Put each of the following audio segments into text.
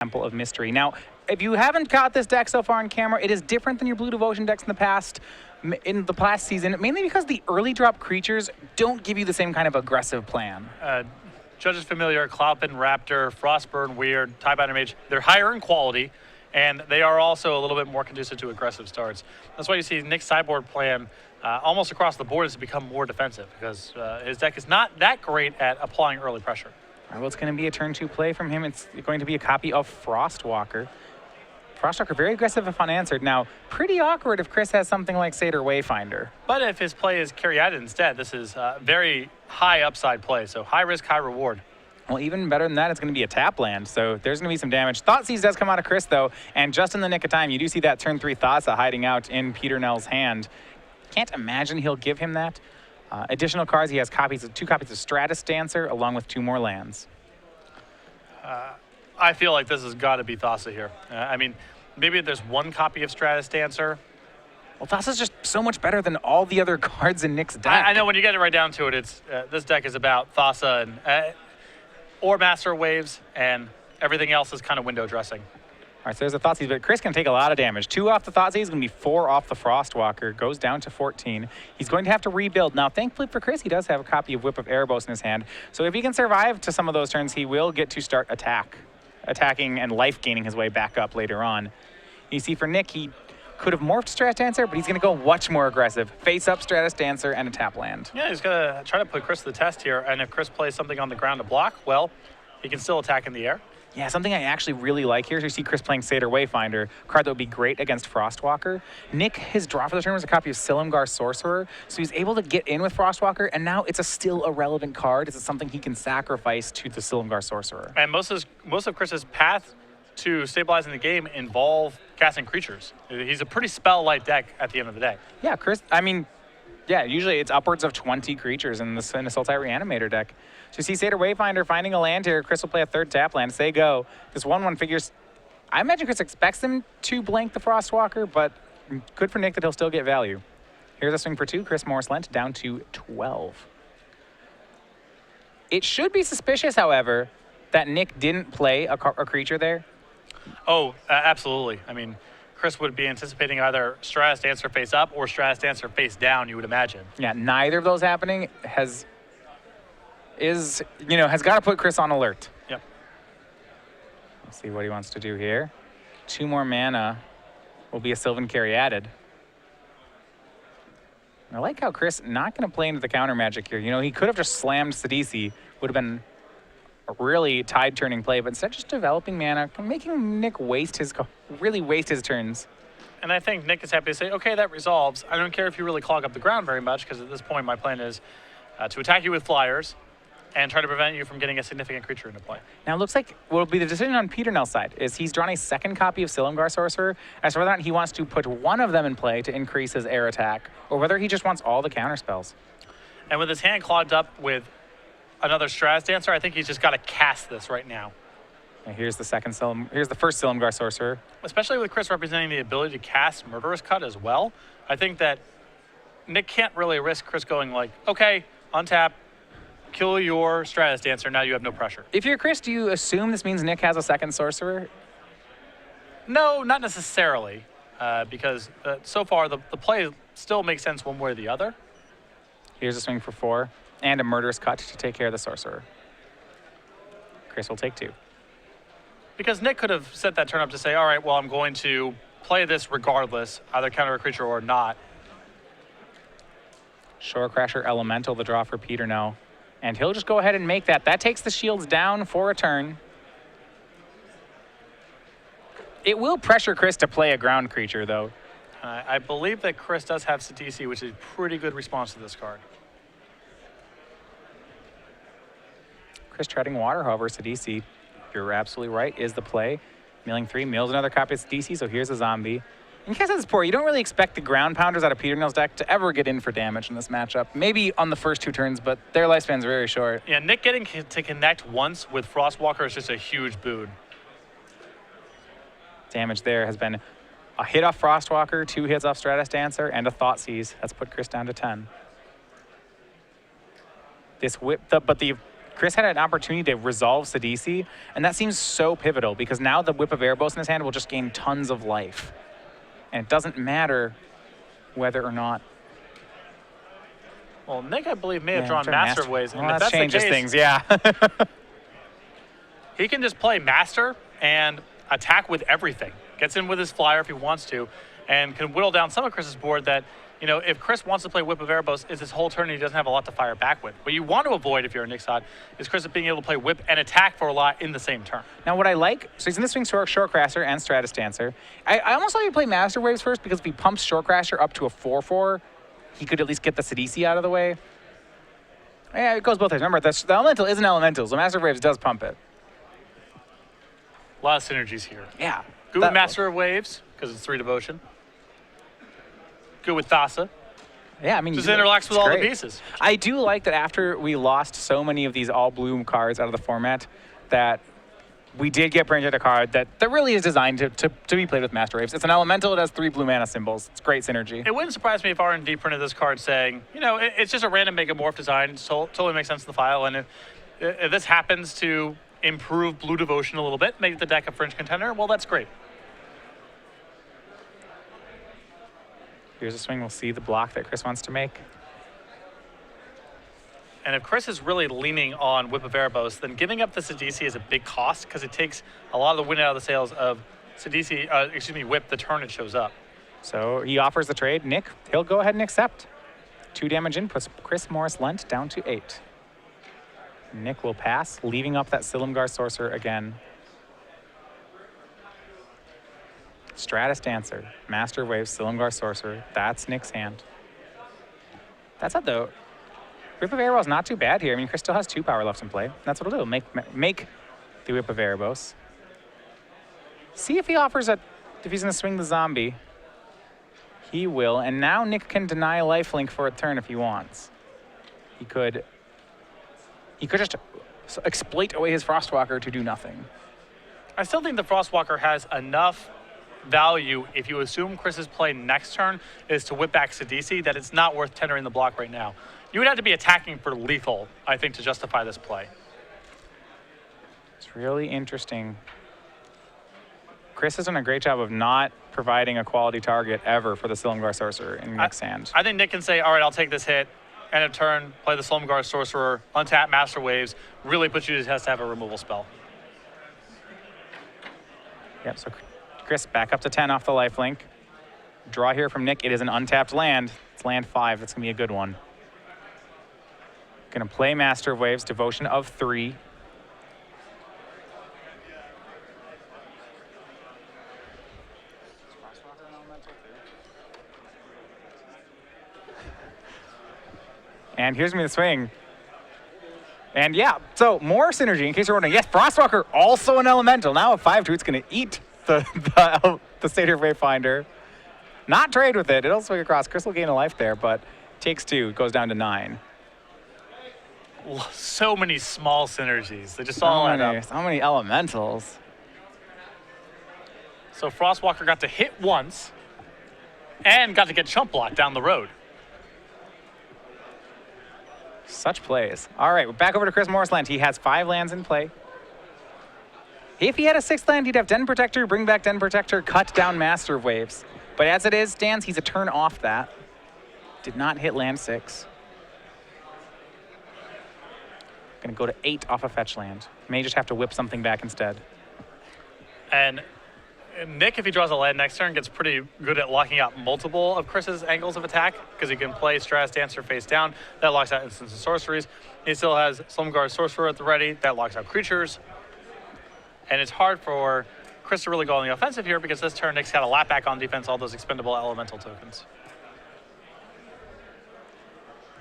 Temple of Mystery. Now, if you haven't got this deck so far on camera, it is different than your Blue Devotion decks in the past season, mainly because the early drop creatures don't give you the same kind of aggressive plan. Judge's Familiar, Cloudpin, Raptor, Frostburn, Weird, Tiebinder Mage, they're higher in quality, and they are also a little bit more conducive to aggressive starts. That's why you see Nick's sideboard plan almost across the board has become more defensive, because his deck is not that great at applying early pressure. Well, it's going to be a turn 2 play from him. It's going to be a copy of Frostwalker. Frostwalker, very aggressive if unanswered. Now, pretty awkward if Chris has something like Satyr Wayfinder. But if his play is Caryatid instead, this is very high upside play, so high risk, high reward. Well, even better than that, it's going to be a tap land, so there's going to be some damage. Thoughtseize does come out of Chris, though, and just in the nick of time, you do see that turn 3 Thassa hiding out in Peternell's hand. Can't imagine he'll give him that. Additional cards, he has 2 copies of Stratus Dancer, along with 2 more lands. I feel like this has got to be Thassa here. I mean, maybe there's 1 copy of Stratus Dancer. Well, Thassa's just so much better than all the other cards in Nick's deck. I know when you get it right down to it, it's this deck is about Thassa and or Master Waves, and everything else is kind of window dressing. All right, so there's a Thoughtseize, but Chris can take a lot of damage. 2 off the Thoughtseize is going to be 4 off the Frostwalker. Goes down to 14. He's going to have to rebuild. Now, thankfully for Chris, he does have a copy of Whip of Erebos in his hand. So if he can survive to some of those turns, he will get to start attacking and life gaining his way back up later on. You see, for Nick, he could have morphed Stratus Dancer, but he's going to go much more aggressive. Face up Stratus Dancer and a tap land. Yeah, he's going to try to put Chris to the test here. And if Chris plays something on the ground to block, well, he can still attack in the air. Yeah, something I actually really like here is you see Chris playing Satyr Wayfinder, card that would be great against Frostwalker. Nick, his draw for the turn was a copy of Silumgar Sorcerer, so he's able to get in with Frostwalker, and now it's still a relevant card. It's something he can sacrifice to the Silumgar Sorcerer. And most of Chris's path to stabilizing the game involve casting creatures. He's a pretty spell-light deck at the end of the day. Yeah, Chris, I mean, yeah, usually it's upwards of 20 creatures in the Sultai Reanimator deck. So you see Satyr Wayfinder finding a land here. Chris will play a 3rd tap land. Say go. This 1/1 figures, I imagine Chris expects him to blank the Frostwalker, but good for Nick that he'll still get value. Here's a swing for 2. Chris Morris Lent down to 12. It should be suspicious, however, that Nick didn't play a creature there. Oh, absolutely. I mean, Chris would be anticipating either Stratus Dancer face up or Stratus Dancer face down, you would imagine. Yeah, neither of those happening has got to put Chris on alert. Yep. Let's see what he wants to do here. 2 more mana will be a Sylvan Caryatid. I like how Chris not going to play into the counter magic here. You know, he could have just slammed Sidisi, would have been a really tide-turning play, but instead just developing mana, making Nick really waste his turns. And I think Nick is happy to say, okay, that resolves. I don't care if you really clog up the ground very much, because at this point my plan is to attack you with flyers and try to prevent you from getting a significant creature into play. Now it looks like what will be the decision on Peternell's side is he's drawn a 2nd copy of Silumgar Sorcerer as to whether or not he wants to put 1 of them in play to increase his air attack, or whether he just wants all the counter spells. And with his hand clogged up with another Stratus Dancer, I think he's just got to cast this right now. And here's the first Silumgar Sorcerer. Especially with Chris representing the ability to cast Murderous Cut as well, I think that Nick can't really risk Chris going like, okay, untap, kill your Stratus Dancer, now you have no pressure. If you're Chris, do you assume this means Nick has a 2nd Sorcerer? No, not necessarily, because so far the play still makes sense one way or the other. Here's a swing for 4, and a Murderous Cut to take care of the Sorcerer. Chris will take 2. Because Nick could have set that turn up to say, all right, well, I'm going to play this regardless, either counter a creature or not. Shore Crasher Elemental, the draw for Peternell. And he'll just go ahead and make that. That takes the shields down for a turn. It will pressure Chris to play a ground creature, though. I believe that Chris does have Sidisi, which is a pretty good response to this card. Chris treading water, however, Sidisi, you're absolutely right, is the play. Milling 3, mills another copy of Sidisi, so here's a zombie. In case it's poor, you don't really expect the ground pounders out of Peternell's deck to ever get in for damage in this matchup. Maybe on the first 2 turns, but their lifespan's very short. Yeah, Nick getting to connect once with Frostwalker is just a huge boon. Damage there has been a hit off Frostwalker, 2 hits off Stratus Dancer, and a Thoughtseize. That's put Chris down to 10. This whip, but the Chris had an opportunity to resolve Sidisi, and that seems so pivotal because now the Whip of Erebos in his hand will just gain tons of life. And it doesn't matter whether or not. Well, Nick, I believe, may have drawn Master of Waves. Well, that changes things, yeah. He can just play Master and attack with everything. Gets in with his flyer if he wants to, and can whittle down some of Chris's board that, you know, if Chris wants to play Whip of Erebos, it's his whole turn and he doesn't have a lot to fire back with. What you want to avoid if you're a Nick side is Chris being able to play Whip and attack for a lot in the same turn. Now, what I like, so he's in the swing Shortcrasher and Stratus Dancer. I almost like to play Master Waves first because if he pumps Shortcrasher up to a 4/4, he could at least get the Sidisi out of the way. Yeah, it goes both ways. Remember, the Elemental is an Elemental, so Master Waves does pump it. A lot of synergies here. Yeah. Good with Master of Waves, because it's 3 devotion. Good with Thassa. Yeah, I mean, just interlocks with all the pieces. I do like that after we lost so many of these all-blue cards out of the format, that we did get printed a card that really is designed to be played with Master Waves. It's an Elemental. It has 3 blue mana symbols. It's great synergy. It wouldn't surprise me if R&D printed this card saying, you know, it's just a random Megamorph design. It totally makes sense in the file. And if this happens to improve Blue Devotion a little bit, make the deck a fringe contender, well, that's great. Here's a swing. We'll see the block that Chris wants to make. And if Chris is really leaning on Whip of Erebos, then giving up the Sidisi is a big cost because it takes a lot of the wind out of the sails of Sidisi, Whip the turn it shows up. So he offers the trade. Nick, he'll go ahead and accept. 2 damage in puts Chris Morris Lent down to 8. Nick will pass, leaving up that Silumgar Sorcerer again. Stratus Dancer, Master Waves, Silumgar Sorcerer. That's Nick's hand. That's it, though. Whip of Erebos not too bad here. I mean, Chris still has 2 power left in play. That's what it'll do. Make the Whip of Erebos. See if he offers if he's going to swing the zombie. He will. And now Nick can deny lifelink for a turn if he wants. He could just exploit away his Frostwalker to do nothing. I still think the Frostwalker has enough value if you assume Chris's play next turn is to whip back Sidisi, that it's not worth tendering the block right now. You would have to be attacking for lethal, I think, to justify this play. It's really interesting. Chris has done a great job of not providing a quality target ever for the Silumgar Sorcerer in Nick's hand. I think Nick can say, all right, I'll take this hit, end of turn, play the Silumgar Sorcerer, untap Master Waves, really puts you to test to have a removal spell. Yep, so Chris back up to 10 off the lifelink. Draw here from Nick. It is an untapped land. It's land 5. That's going to be a good one. Going to play Master of Waves, Devotion of 3. And here's me the swing. And yeah, so more synergy in case you're wondering. Yes, Frostwalker, also an elemental. Now a 5/2, it's going to eat the Satyr Wayfinder. Not trade with it. It'll swing across. Chris will gain a life there, but takes 2, goes down to 9. So many small synergies. They just all add up. So many elementals. So Frostwalker got to hit once and got to get chump blocked down the road. Such plays. All right, we're back over to Chris Morris Land. He has 5 lands in play. If he had a 6th land, he'd have Den Protector, bring back Den Protector, cut down Master of Waves. But as it is, stands, he's a turn off that. Did not hit land 6. Gonna go to 8 off a fetch land. May just have to whip something back instead. And Nick, if he draws a land next turn, gets pretty good at locking out multiple of Chris's angles of attack because he can play Stratus Dancer face down. That locks out instants and sorceries. He still has Silumgar Sorcerer at the ready. That locks out creatures. And it's hard for Chris to really go on the offensive here because this turn Nick's got to lap back on defense all those expendable elemental tokens.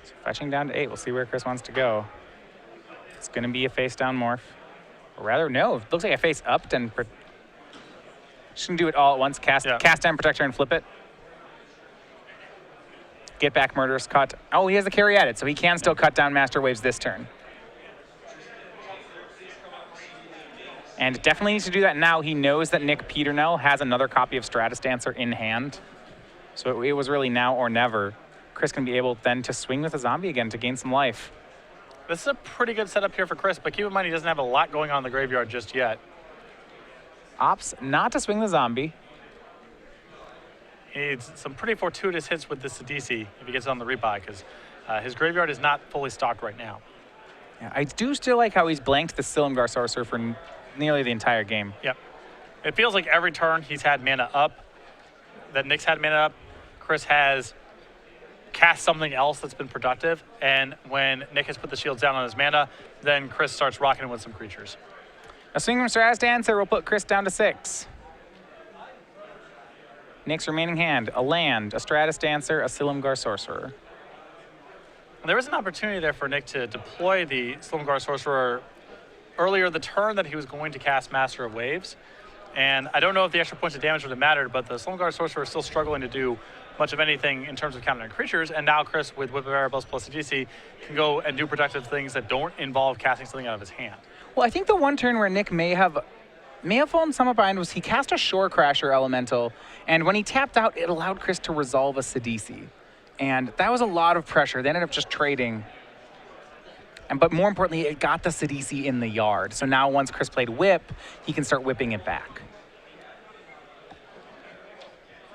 So fetching down to 8. We'll see where Chris wants to go. It's going to be a face-down morph. Or rather, no. It looks like a face-up Den Protector. Just gonna do it all at once. Cast Den Protector and flip it. Get back Murderous Cut. Oh, he has the carry added, so he can still cut down Master Waves this turn. And definitely needs to do that now. He knows that Nick Peternell has another copy of Stratus Dancer in hand. So it was really now or never. Chris can be able then to swing with a zombie again to gain some life. This is a pretty good setup here for Chris, but keep in mind he doesn't have a lot going on in the graveyard just yet. Opts not to swing the zombie. He needs some pretty fortuitous hits with this Sidisi if he gets on the rebuy, because his graveyard is not fully stocked right now. Yeah, I do still like how he's blanked the Silumgar Sorcerer for nearly the entire game. Yep. It feels like every turn he's had mana up, that Nick's had mana up, Chris has cast something else that's been productive, and when Nick has put the shields down on his mana, then Chris starts rocking with some creatures. A swing from Stratus Dancer will put Chris down to 6. Nick's remaining hand, a land, a Stratus Dancer, a Silumgar Sorcerer. There was an opportunity there for Nick to deploy the Silumgar Sorcerer earlier the turn that he was going to cast Master of Waves. And I don't know if the extra points of damage would have mattered, but the Silumgar Sorcerer is still struggling to do much of anything in terms of countering creatures. And now Chris, with Whip of Erebos plus a DC, can go and do productive things that don't involve casting something out of his hand. Well, I think the one turn where Nick may have fallen somewhat behind was he cast a Shore Crasher Elemental, and when he tapped out, it allowed Chris to resolve a Sidisi. And that was a lot of pressure. They ended up just trading. But more importantly, it got the Sidisi in the yard. So now once Chris played Whip, he can start whipping it back.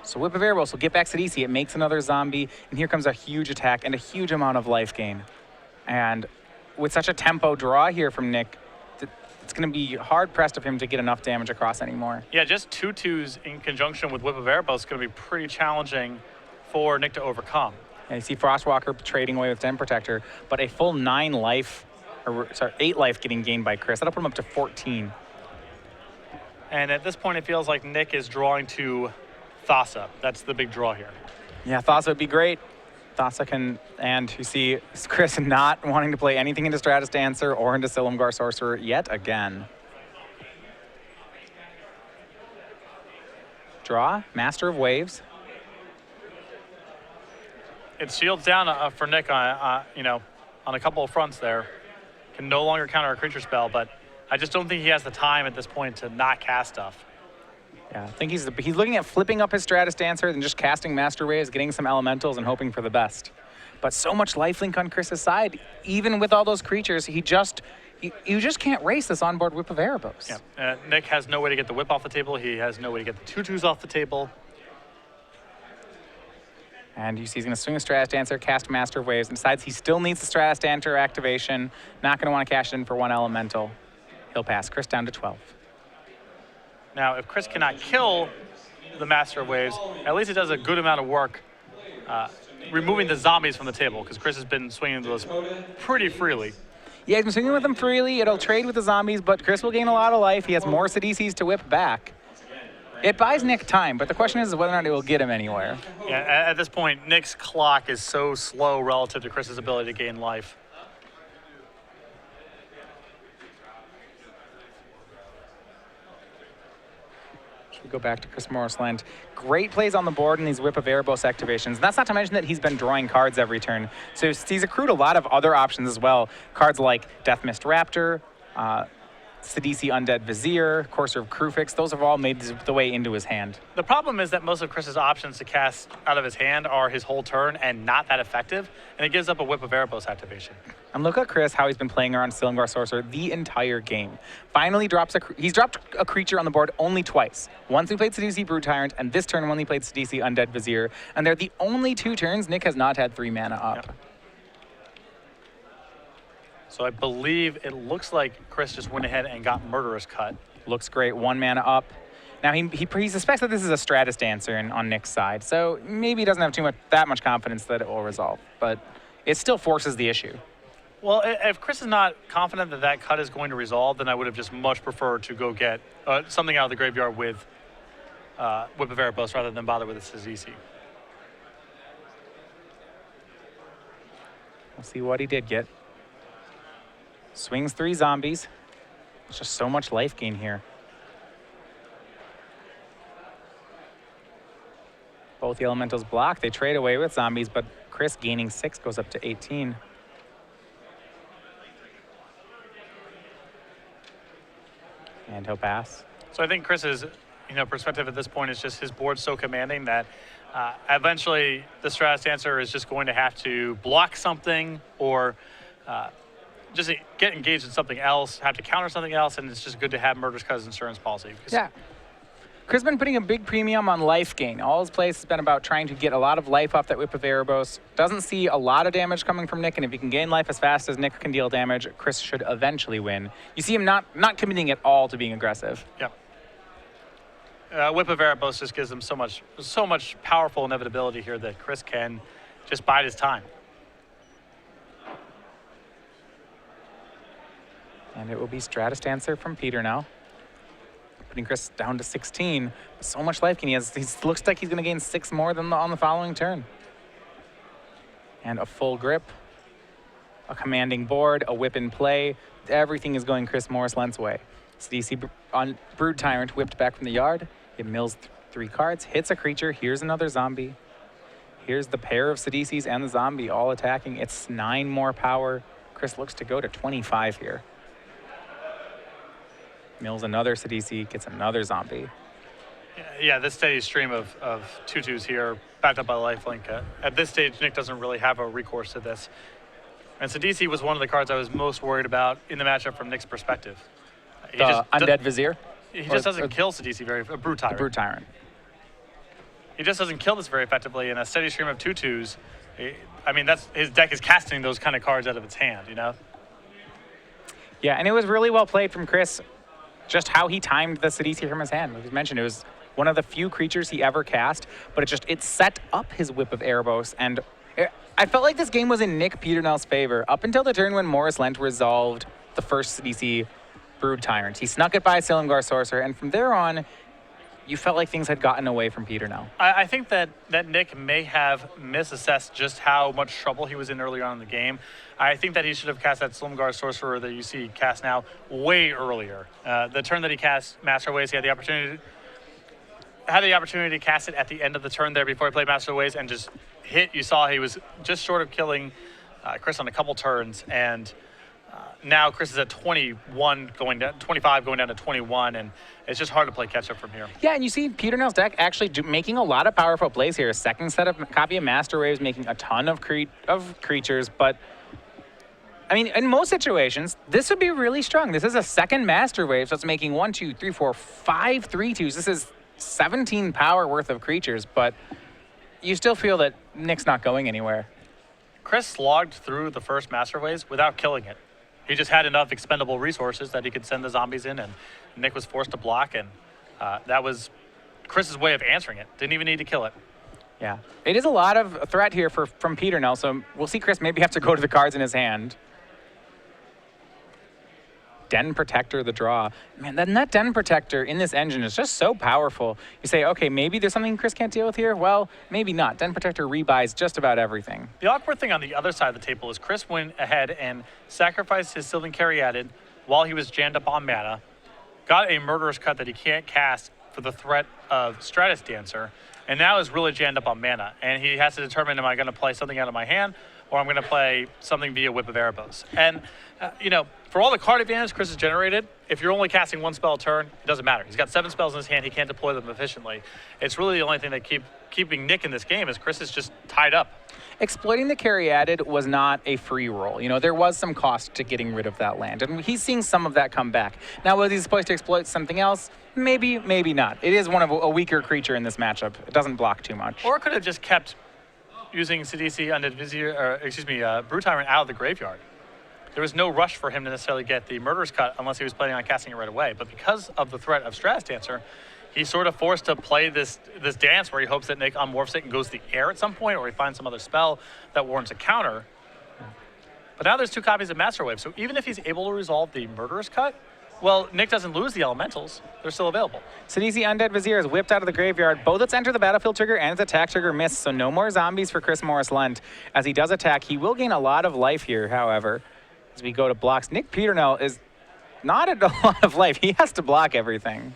So Whip of Erebos will get back Sidisi. It makes another zombie, and here comes a huge attack and a huge amount of life gain. And with such a tempo draw here from Nick, it's going to be hard-pressed of him to get enough damage across anymore. Yeah, just 2/2s in conjunction with Whip of Erebos is going to be pretty challenging for Nick to overcome. And you see Frostwalker trading away with Den Protector, but a full 9 life, or sorry, 8 life getting gained by Chris. That'll put him up to 14. And at this point, it feels like Nick is drawing to Thassa. That's the big draw here. Yeah, Thassa would be great. Thassa can, and you see Chris not wanting to play anything into Stratus Dancer or into Silumgar Sorcerer yet again. Draw, Master of Waves. It's shields down for Nick on a couple of fronts there. Can no longer counter a creature spell, but I just don't think he has the time at this point to not cast stuff. Yeah, I think he's looking at flipping up his Stratus Dancer and just casting Master Waves, getting some elementals, and hoping for the best. But so much lifelink on Chris's side, even with all those creatures, you just can't race this onboard Whip of Erebos. Yeah, Nick has no way to get the whip off the table. He has no way to get the 2/2s off the table. And you see he's going to swing a Stratus Dancer, cast Master of Waves, and decides he still needs the Stratus Dancer activation, not going to want to cash it in for 1 elemental. He'll pass Chris down to 12. Now, if Chris cannot kill the Master of Waves, at least it does a good amount of work removing the zombies from the table, because Chris has been swinging those pretty freely. Yeah, he's been swinging with them freely. It'll trade with the zombies, but Chris will gain a lot of life. He has more Sidisis to whip back. It buys Nick time, but the question is whether or not it will get him anywhere. Yeah, at this point, Nick's clock is so slow relative to Chris's ability to gain life. We go back to Chris Morris Lent. Great plays on the board in these Whip of Erebos activations. And that's not to mention that he's been drawing cards every turn. So he's accrued a lot of other options as well. Cards like Death Mist Raptor, Sidisi Undead Vizier, Courser of Krufix, those have all made the way into his hand. The problem is that most of Chris's options to cast out of his hand are his whole turn and not that effective, and it gives up a Whip of Erebos activation. And look at Chris, how he's been playing around Silumgar Sorcerer the entire game. Finally he's dropped a creature on the board only twice. Once he played Sidisi Brood Tyrant, and this turn when he played Sidisi Undead Vizier, and they're the only 2 turns Nick has not had 3 mana up. Yep. So I believe it looks like Chris just went ahead and got Murderous Cut. Looks great, 1 mana up. Now he suspects that this is a Stratus Dancer on Nick's side, so maybe he doesn't have that much confidence that it will resolve, but it still forces the issue. Well, if Chris is not confident that that cut is going to resolve, then I would have just much preferred to go get something out of the graveyard with Whip of Erebos rather than bother with a Sidisi. We'll see what he did get. Swings 3 zombies. There's just so much life gain here. Both the elementals block. They trade away with zombies, but Chris gaining 6 goes up to 18. And he'll pass. So I think Chris's perspective at this point is just his board's so commanding that eventually the Stratus Dancer is just going to have to block something or just get engaged in something else, have to counter something else, and it's just good to have Murderous Cut as insurance policy. Yeah. Chris has been putting a big premium on life gain. All his plays has been about trying to get a lot of life off that Whip of Erebos. Doesn't see a lot of damage coming from Nick, and if he can gain life as fast as Nick can deal damage, Chris should eventually win. You see him not committing at all to being aggressive. Yep. Whip of Erebos just gives him so much powerful inevitability here that Chris can just bide his time. And it will be Stratus Dancer from Peternell, putting Chris down to 16. So much life gain. He looks like he's going to gain 6 more than on the following turn. And a full grip, a commanding board, a whip in play. Everything is going Chris Morris Lent's way. CDC on Brood Tyrant whipped back from the yard. It mills 3 cards, hits a creature. Here's another zombie. Here's the pair of Sidisi's and the zombie all attacking. It's 9 more power. Chris looks to go to 25 here. Mills another Sidisi, gets another zombie. Yeah, this steady stream of 2/2s here, backed up by lifelink. At this stage, Nick doesn't really have a recourse to this. And Sidisi was one of the cards I was most worried about in the matchup from Nick's perspective. Undead Vizier? He just doesn't kill Sidisi a Brood Tyrant. The Brood Tyrant. He just doesn't kill this very effectively in a steady stream of 2/2s. I mean, his deck is casting those kind of cards out of its hand, you know? Yeah, and it was really well played from Chris. Just how he timed the Sidisi from his hand. Like you mentioned, it was one of the few creatures he ever cast, but it set up his Whip of Erebos, and I felt like this game was in Nick Peternell's favor up until the turn when Morris Lent resolved the first Sidisi Brood Tyrant. He snuck it by Silumgar Sorcerer, and from there on, you felt like things had gotten away from Peternell. I think that Nick may have misassessed just how much trouble he was in early on in the game. I think that he should have cast that Silumgar Sorcerer that you see cast now way earlier. The turn that he cast Master Ways, he had the opportunity to cast it at the end of the turn there before he played Master Ways and just hit. You saw he was just short of killing Chris on a couple turns, and now Chris is at 25 going down to 21, and it's just hard to play catch up from here. Yeah, and you see Peternell's deck actually making a lot of powerful plays here. Second set of copy of Master Waves, making a ton of creatures, but I mean, in most situations, this would be really strong. This is a second Master Wave, so it's making 1, 2, 3, 4, 5 3/2s. This is 17 power worth of creatures, but you still feel that Nick's not going anywhere. Chris slogged through the first Master Waves without killing it. He just had enough expendable resources that he could send the zombies in, and Nick was forced to block, and that was Chris's way of answering it. Didn't even need to kill it. Yeah, it is a lot of threat here from Peternell, so we'll see Chris maybe have to go to the cards in his hand. Den Protector, the draw. Man, that Den Protector in this engine is just so powerful. You say, okay, maybe there's something Chris can't deal with here. Well, maybe not. Den Protector rebuys just about everything. The awkward thing on the other side of the table is Chris went ahead and sacrificed his Sylvan Caryatid while he was jammed up on mana, got a Murderous Cut that he can't cast for the threat of Stratus Dancer, and now is really jammed up on mana. And he has to determine, am I going to play something out of my hand, or I'm going to play something via Whip of Erebos. And, for all the card advantage Chris has generated, if you're only casting 1 spell a turn, it doesn't matter. He's got 7 spells in his hand. He can't deploy them efficiently. It's really the only thing that keeping Nick in this game is Chris is just tied up. Exploiting the Caryatid was not a free roll. There was some cost to getting rid of that land, and he's seeing some of that come back. Now, whether he's supposed to exploit something else, maybe, maybe not. It is one of a weaker creature in this matchup. It doesn't block too much. Or could have just kept using Sidisi, Undead Vizier, Brood Tyrant out of the graveyard. There was no rush for him to necessarily get the Murderous Cut unless he was planning on casting it right away. But because of the threat of Stratus Dancer, he's sort of forced to play this dance where he hopes that Nick unmorphs it and goes to the air at some point, or he finds some other spell that warrants a counter. But now there's 2 copies of Master Wave, so even if he's able to resolve the Murderous Cut, well, Nick doesn't lose the elementals. They're still available. Sidisi Undead Vizier is whipped out of the graveyard. Both its enter the battlefield trigger and its attack trigger miss, so no more zombies for Chris Morris Lent. As he does attack, he will gain a lot of life here, however. As we go to blocks, Nick Peternell is not at a lot of life. He has to block everything.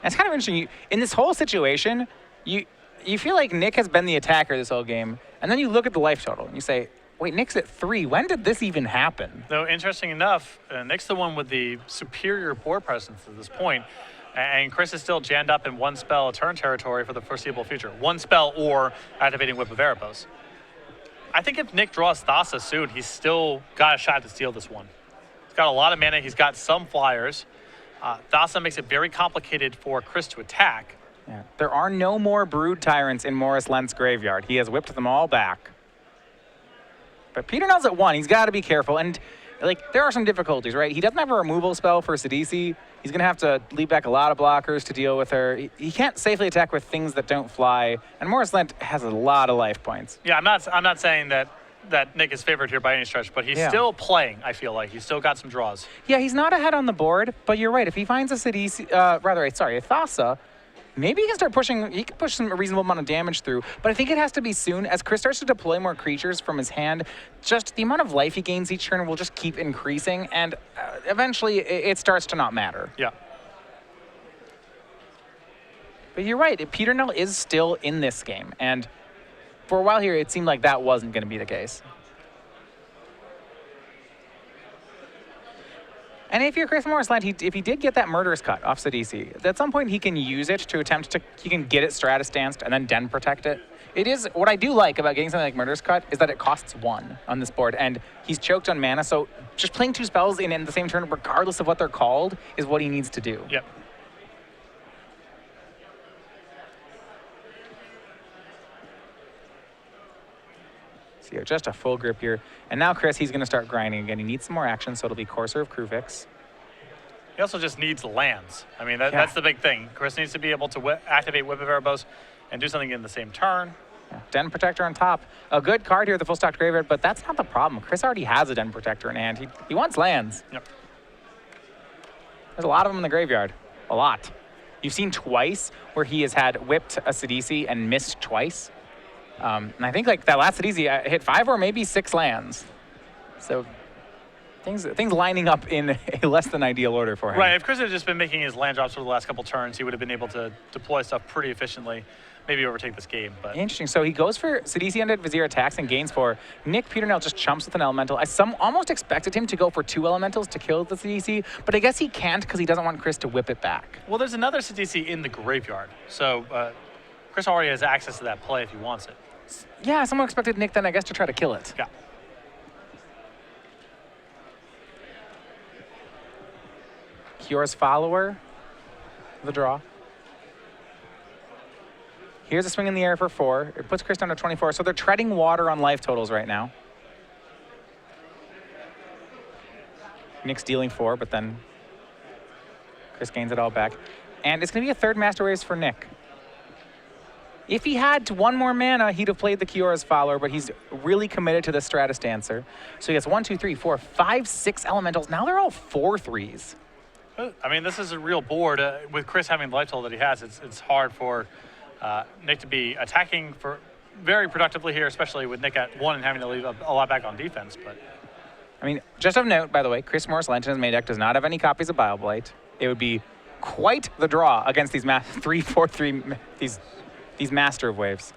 It's kind of interesting. In this whole situation, you feel like Nick has been the attacker this whole game, and then you look at the life total and you say, wait, Nick's at 3. When did this even happen? Though, interesting enough, Nick's the one with the superior board presence at this point. And Chris is still jammed up in one spell a turn territory for the foreseeable future. One spell or activating Whip of Erebos. I think if Nick draws Thassa soon, he's still got a shot to steal this one. He's got a lot of mana. He's got some flyers. Thassa makes it very complicated for Chris to attack. Yeah. There are no more Brood Tyrants in Morris Lent's graveyard. He has whipped them all back. But Peternell's at 1. He's got to be careful. And like, there are some difficulties, right? He doesn't have a removal spell for Sidisi. He's going to have to leave back a lot of blockers to deal with her. He can't safely attack with things that don't fly. And Morris Lent has a lot of life points. Yeah, I'm not saying that Nick is favored here by any stretch, but he's still playing, I feel like. He's still got some draws. Yeah, he's not ahead on the board, but you're right. If he finds a Sidisi, a Thassa, maybe he can start pushing, he can push some reasonable amount of damage through, but I think it has to be soon. As Chris starts to deploy more creatures from his hand, just the amount of life he gains each turn will just keep increasing, and eventually it starts to not matter. Yeah. But you're right, Peternell is still in this game, and for a while here, it seemed like that wasn't going to be the case. And if you're Chris Morris Lent, if he did get that Murderous Cut off Sidisi, at some point he can use it to attempt to, he can get it Stratus Danced and then Den Protect it. It is, what I do like about getting something like Murderous Cut is that it costs 1 on this board, and he's choked on mana, so just playing 2 spells in the same turn, regardless of what they're called, is what he needs to do. Yep. So just a full grip here. And now Chris, he's going to start grinding again. He needs some more action, so it'll be Courser of Kruvix. He also just needs lands. I mean, that's the big thing. Chris needs to be able to activate Whip of Erebos and do something in the same turn. Yeah. Den Protector on top. A good card here, the full stocked graveyard, but that's not the problem. Chris already has a Den Protector in hand. He wants lands. Yep. There's a lot of them in the graveyard. A lot. You've seen twice where he has had whipped a Sidisi and missed twice. And I think like that last Sidisi hit 5 or maybe 6 lands. So things lining up in a less than ideal order for him. Right, if Chris had just been making his land drops for the last couple turns, he would have been able to deploy stuff pretty efficiently, maybe overtake this game. But interesting. So he goes for Sidisi Undead Vizier attacks and gains 4. Nick Peternell just chumps with an elemental. I almost expected him to go for 2 elementals to kill the Sidisi, but I guess he can't because he doesn't want Chris to whip it back. Well, there's another Sidisi in the graveyard, so Chris already has access to that play if he wants it. Yeah, someone expected Nick then, I guess, to try to kill it. Yeah. Kior's Follower, the draw. Here's a swing in the air for 4. It puts Chris down to 24, so they're treading water on life totals right now. Nick's dealing 4, but then Chris gains it all back. And it's going to be a 3rd Master Waves for Nick. If he had 1 more mana, he'd have played the Kior's Follower, but he's really committed to the Stratus Dancer. So he has 1, 2, 3, 4, 5, 6 elementals. Now they're all 4/3s. I mean, this is a real board. With Chris having the life total that he has, it's hard for Nick to be attacking for very productively here, especially with Nick at 1 and having to leave a lot back on defense. But I mean, just of note, by the way, Chris Morris Lent in his main deck does not have any copies of Bioblight. It would be quite the draw against these 3/4/3 these Master of Waves.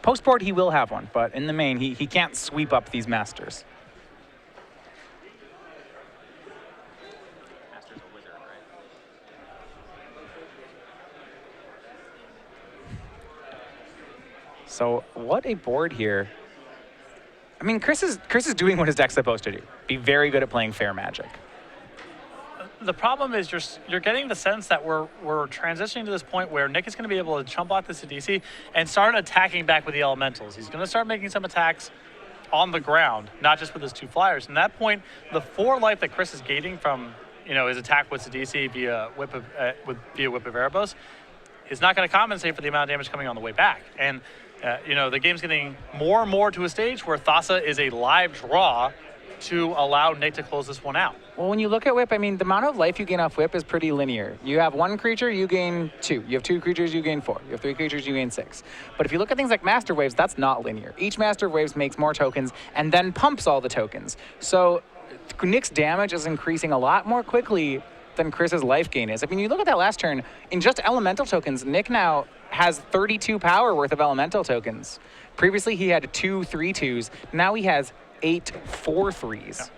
Post-board, he will have one, but in the main, he can't sweep up these Masters. Master's a wizard, right? So what a board here. I mean, Chris is doing what his deck's supposed to do. Be very good at playing fair Magic. the problem is you're getting the sense that we're transitioning to this point where Nick is going to be able to chump out this DC and start attacking back with the elementals. He's going to start making some attacks on the ground, not just with his 2 flyers. And at that point, the 4 life that Chris is gaining from his attack with DC via Whip of Erebos is not going to compensate for the amount of damage coming on the way back. And the game's getting more and more to a stage where Thassa is a live draw to allow Nick to close this one out. Well, when you look at Whip, I mean, the amount of life you gain off Whip is pretty linear. You have 1 creature, you gain 2. You have 2 creatures, you gain 4. You have 3 creatures, you gain 6. But if you look at things like Master Waves, that's not linear. Each Master Waves makes more tokens and then pumps all the tokens. So Nick's damage is increasing a lot more quickly than Chris's life gain is. I mean, you look at that last turn, in just elemental tokens, Nick now has 32 power worth of elemental tokens. Previously, he had 2 3/2s. Now he has 8 4/3s.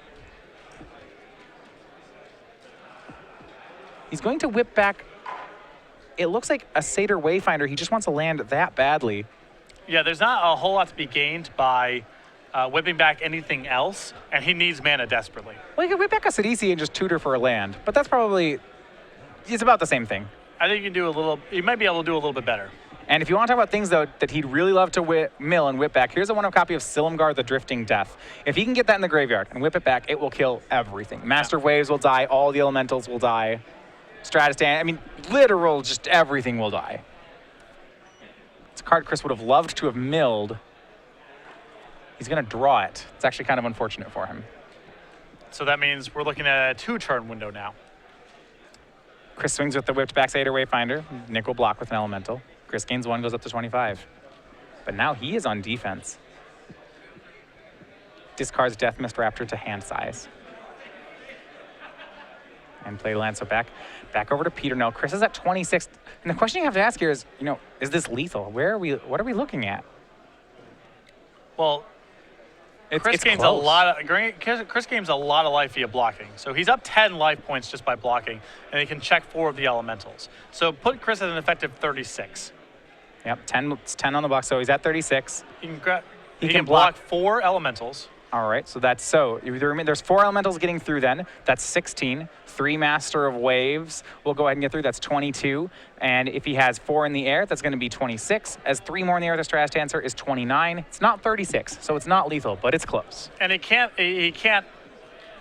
He's going to whip back. It looks like a Satyr Wayfinder. He just wants to land that badly. Yeah, there's not a whole lot to be gained by whipping back anything else, and he needs mana desperately. Well, he could whip back a Sidisi and just tutor for a land, but that's probably, it's about the same thing. I think you might be able to do a little bit better. And if you want to talk about things, though, that he'd really love to mill and whip back, here's a one-of copy of Silumgar the Drifting Death. If he can get that in the graveyard and whip it back, it will kill everything. Master Waves will die, all the elementals will die. Stratus Dance, I mean, literal, just everything will die. It's a card Chris would have loved to have milled. He's going to draw it. It's actually kind of unfortunate for him. So that means we're looking at a 2-turn window now. Chris swings with the whipped back Satyr Wayfinder. Nick will block with an elemental. Chris gains 1, goes up to 25. But now he is on defense. Discards Death Mist Raptor to hand size. And play Lancer back over to Peternell. Chris is at 26. And the question you have to ask here is, is this lethal? What are we looking at? Well, Chris gains a lot of life via blocking. So he's up 10 life points just by blocking, and he can check 4 of the elementals. So put Chris at an effective 36. Yep, 10 on the block, so he's at 36. He can block 4 elementals. All right, so there's 4 elementals getting through then. That's 16. 3 Master of Waves will go ahead and get through. That's 22. And if he has 4 in the air, that's going to be 26. As 3 more in the air, the Stratus Dancer is 29. It's not 36, so it's not lethal, but it's close. And he can't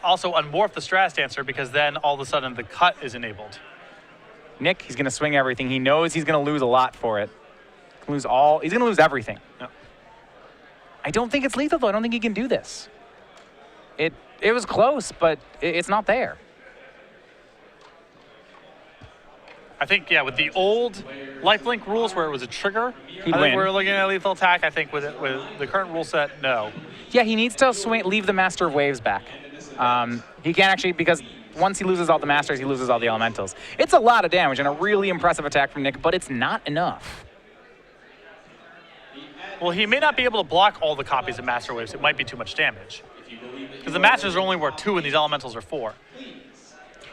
also unmorph the Stratus Dancer because then all of a sudden the cut is enabled. Nick, he's going to swing everything. He knows he's going to lose a lot for it. He's going to lose everything. No. I don't think it's lethal, though. I don't think he can do this. It was close, but it's not there. I think, yeah, with the old lifelink rules where it was a trigger, I think we're looking at a lethal attack. I think with the current rule set, no. Yeah, he needs to leave the Master of Waves back. He can't actually, because once he loses all the Masters, he loses all the Elementals. It's a lot of damage and a really impressive attack from Nick, but it's not enough. Well, he may not be able to block all the copies of Master Waves. It might be too much damage. Because the Masters are only worth 2 and these Elementals are 4.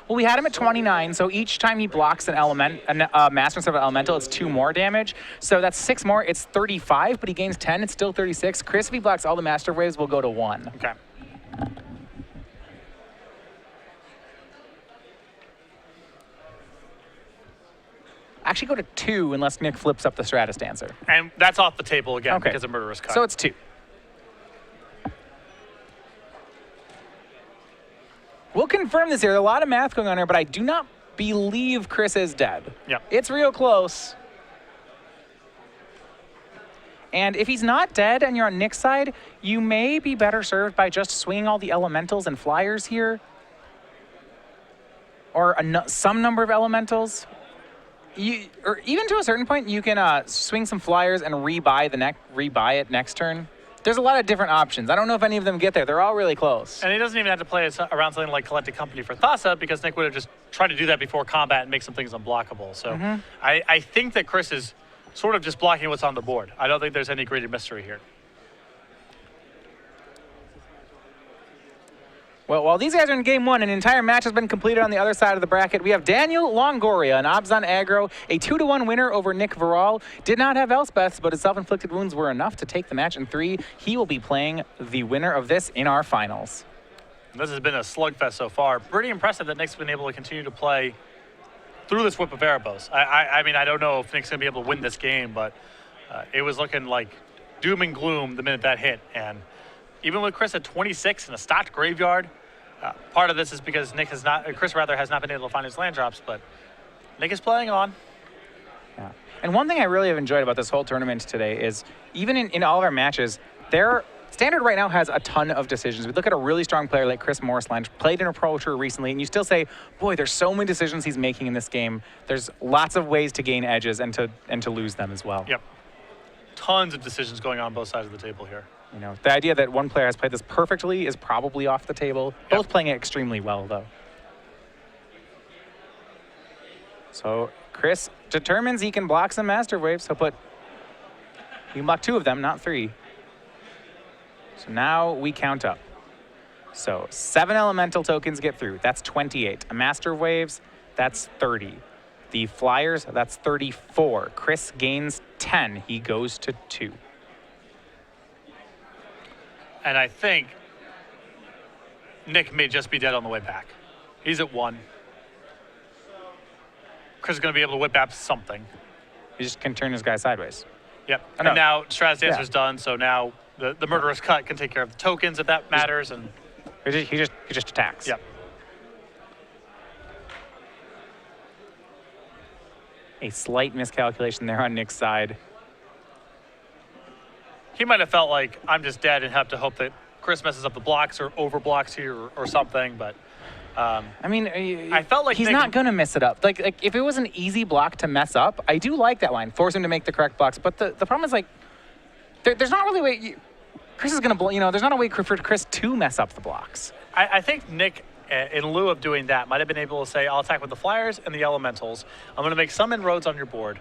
Well, we had him at 29, so each time he blocks a Master instead of an Elemental, it's 2 more damage. So that's 6 more. It's 35, but he gains 10. It's still 36. Chris, if he blocks all the Master Waves, will go to 1. Okay. Actually go to 2 unless Nick flips up the Stratus Dancer. And that's off the table again because of Murderous Cut. So it's 2. We'll confirm this here. There's a lot of math going on here, but I do not believe Chris is dead. Yeah. It's real close. And if he's not dead and you're on Nick's side, you may be better served by just swinging all the elementals and flyers here. Or some number of elementals. Or even to a certain point, you can swing some flyers and rebuy it next turn. There's a lot of different options. I don't know if any of them get there. They're all really close. And he doesn't even have to play around something like Collected Company for Thassa because Nick would have just tried to do that before combat and make some things unblockable. So I think that Chris is sort of just blocking what's on the board. I don't think there's any greater mystery here. Well, while these guys are in game 1, an entire match has been completed on the other side of the bracket. We have Daniel Longoria, an Obzon aggro, a 2-1 winner over Nick Viral. Did not have Elspeths, but his self-inflicted wounds were enough to take the match in 3. He will be playing the winner of this in our finals. This has been a slugfest so far. Pretty impressive that Nick's been able to continue to play through this whip of Erebos. I mean, I don't know if Nick's going to be able to win this game, but it was looking like doom and gloom the minute that hit. And even with Chris at 26 in a stocked graveyard, part of this is because Chris has not been able to find his land drops, but Nick is playing on. Yeah. And one thing I really have enjoyed about this whole tournament today is even in all of our matches, Standard right now has a ton of decisions. We look at a really strong player like Chris Morrisland, played in a Pro Tour recently, and you still say, boy, there's so many decisions he's making in this game. There's lots of ways to gain edges and to lose them as well. Yep. Tons of decisions going on both sides of the table here. The idea that one player has played this perfectly is probably off the table. Yep. Both playing it extremely well, though. So Chris determines he can block some Master Waves. He can block 2 of them, not 3. So now we count up. So 7 elemental tokens get through. That's 28. A Master Waves, That's 30. The Flyers, that's 34. Chris gains 10. He goes to 2. And I think Nick may just be dead on the way back. He's at 1. Chris is going to be able to whip back something. He just can turn his guy sideways. Yep. And now Strat's answer's done, so now the murderous cut can take care of the tokens if that matters. And he just attacks. Yep. A slight miscalculation there on Nick's side. He might have felt like I'm just dead and have to hope that Chris messes up the blocks or overblocks here or something, but I mean, I felt like he's Nick, not going to mess it up. Like if it was an easy block to mess up, I do like that line. Force him to make the correct blocks. But the problem is, like, there's not really a way. Chris is going to, there's not a way for Chris to mess up the blocks. I think Nick, in lieu of doing that, might have been able to say, I'll attack with the Flyers and the Elementals. I'm going to make some inroads on your board.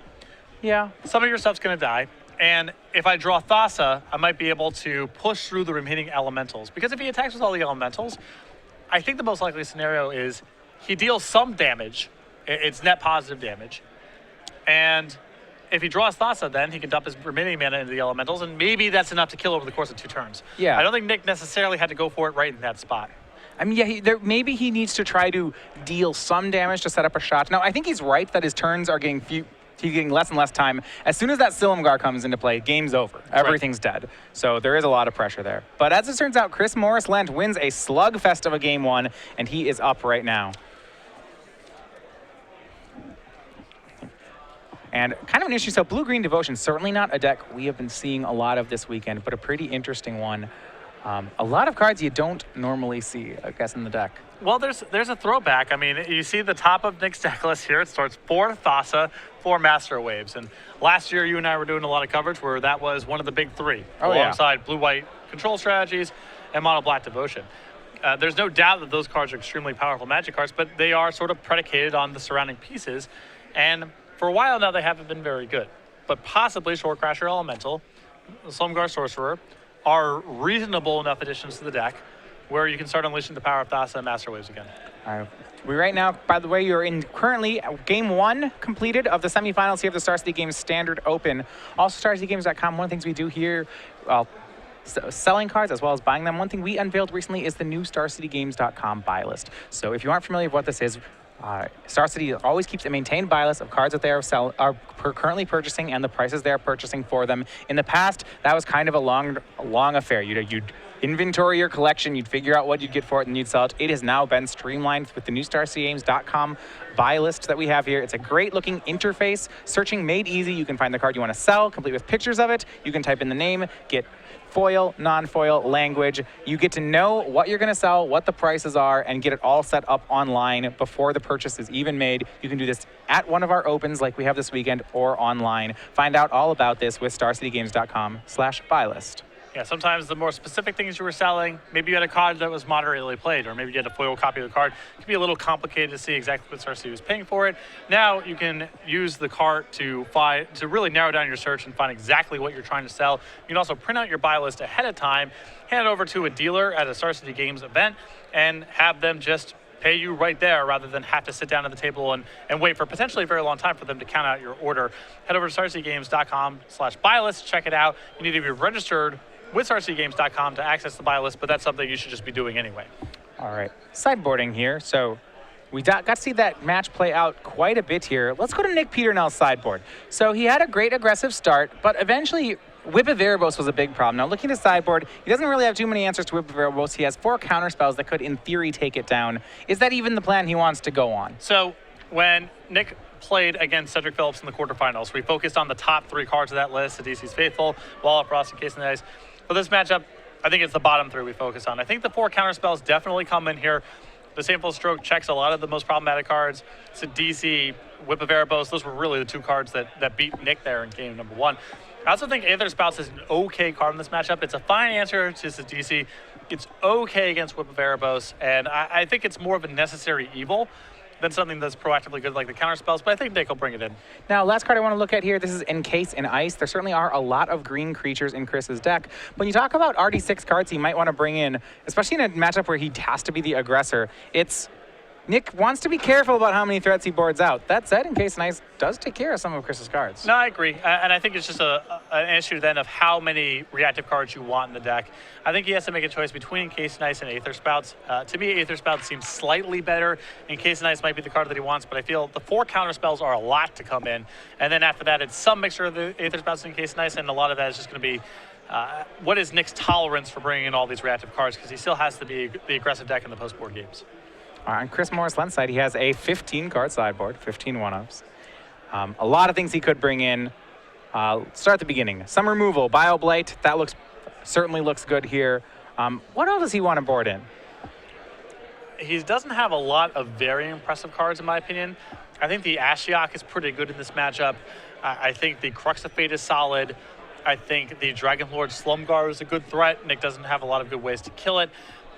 Yeah. Some of your stuff's going to die. And if I draw Thassa, I might be able to push through the remaining Elementals. Because if he attacks with all the Elementals, I think the most likely scenario is he deals some damage. It's net positive damage. And if he draws Thassa, then he can dump his remaining mana into the Elementals, and maybe that's enough to kill over the course of 2 turns. Yeah. I don't think Nick necessarily had to go for it right in that spot. I mean, yeah, maybe he needs to try to deal some damage to set up a shot. Now, I think he's right that his turns are getting he's getting less and less time. As soon as that Silumgar comes into play, game's over. Everything's dead. So there is a lot of pressure there. But as it turns out, Chris Morris Lent wins a slugfest of a game 1, and he is up right now. And kind of an issue, so Blue-Green Devotion, certainly not a deck we have been seeing a lot of this weekend, but a pretty interesting one. A lot of cards you don't normally see, I guess, in the deck. Well, there's a throwback. I mean, you see the top of Nick's deck list here. It starts 4 Thassa, 4 Master Waves. And last year, you and I were doing a lot of coverage where that was one of the big 3, alongside blue-white control strategies and mono-black devotion. There's no doubt that those cards are extremely powerful Magic cards, but they are sort of predicated on the surrounding pieces. And for a while now, they haven't been very good. But possibly Shorecrasher Elemental, Silumgar Sorcerer, are reasonable enough additions to the deck where you can start unleashing the power of Thassa and Master Waves again. All right. We right now, by the way, you're in currently game 1 completed of the semifinals here of the Star City Games Standard Open. Also, StarCityGames.com, one of the things we do here, well, selling cards as well as buying them. One thing we unveiled recently is the new StarCityGames.com buy list. So if you aren't familiar with what this is, Star City always keeps a maintained buy list of cards that they are currently purchasing and the prices they are purchasing for them. In the past, that was kind of a long affair. You'd inventory your collection, you'd figure out what you'd get for it, and you'd sell it. It has now been streamlined with the new StarCityGames.com buy list that we have here. It's a great-looking interface. Searching made easy. You can find the card you want to sell, complete with pictures of it. You can type in the name, get foil, non-foil, language. You get to know what you're going to sell, what the prices are, and get it all set up online before the purchase is even made. You can do this at one of our opens like we have this weekend or online. Find out all about this with StarCityGames.com/buy-list. Yeah, sometimes the more specific things you were selling, maybe you had a card that was moderately played, or maybe you had a foil copy of the card. It can be a little complicated to see exactly what Star City was paying for it. Now you can use the cart to really narrow down your search and find exactly what you're trying to sell. You can also print out your buy list ahead of time, hand it over to a dealer at a Star City Games event, and have them just pay you right there rather than have to sit down at the table and wait for potentially a very long time for them to count out your order. Head over to StarCityGames.com/buy-list, check it out. You need to be registered with StarCityGames.com to access the buy list, but that's something you should just be doing anyway. All right, sideboarding here. So we got to see that match play out quite a bit here. Let's go to Nick Peternell's sideboard. So he had a great aggressive start, but eventually Whip of Erebos was a big problem. Now looking at his sideboard, he doesn't really have too many answers to Whip of Erebos. He has 4 counter spells that could, in theory, take it down. Is that even the plan he wants to go on? So when Nick played against Cedric Phillips in the quarterfinals, we focused on the top 3 cards of that list: Sidisi's Faithful, Wall of Frost, and Case in the Ice. For this matchup, I think it's the bottom 3 we focus on. I think the 4 counter spells definitely come in here. The Sameful Stroke checks a lot of the most problematic cards. Sidisi, Whip of Erebos, those were really the 2 cards that beat Nick there in game number 1. I also think Aether Spouts is an okay card in this matchup. It's a fine answer to Sidisi. It's okay against Whip of Erebos, and I think it's more of a necessary evil than something that's proactively good like the counter spells, but I think Nick will bring it in. Now, last card I want to look at here, this is Encase in Ice. There certainly are a lot of green creatures in Chris's deck. When you talk about RD6 cards he might want to bring in, especially in a matchup where he has to be the aggressor, it's Nick wants to be careful about how many threats he boards out. That said, in case Nice does take care of some of Chris's cards. No, I agree. And I think it's just an issue then of how many reactive cards you want in the deck. I think he has to make a choice between Case Nice and Aether Spouts. To me, Aether Spouts seems slightly better, and Case Nice might be the card that he wants, but I feel the 4 counter spells are a lot to come in. And then after that, it's some mixture of the Aether Spouts and Case Nice, and a lot of that is just going to be what is Nick's tolerance for bringing in all these reactive cards, because he still has to be the aggressive deck in the post-board games. On Chris Moore's Lent side, he has a 15-card sideboard, 15 one-ups. A lot of things he could bring in. Start at the beginning. Some removal, Bioblight, that certainly looks good here. What else does he want to board in? He doesn't have a lot of very impressive cards, in my opinion. I think the Ashiok is pretty good in this matchup. I think the Crux of Fate is solid. I think the Dragonlord Slumgar is a good threat. Nick doesn't have a lot of good ways to kill it.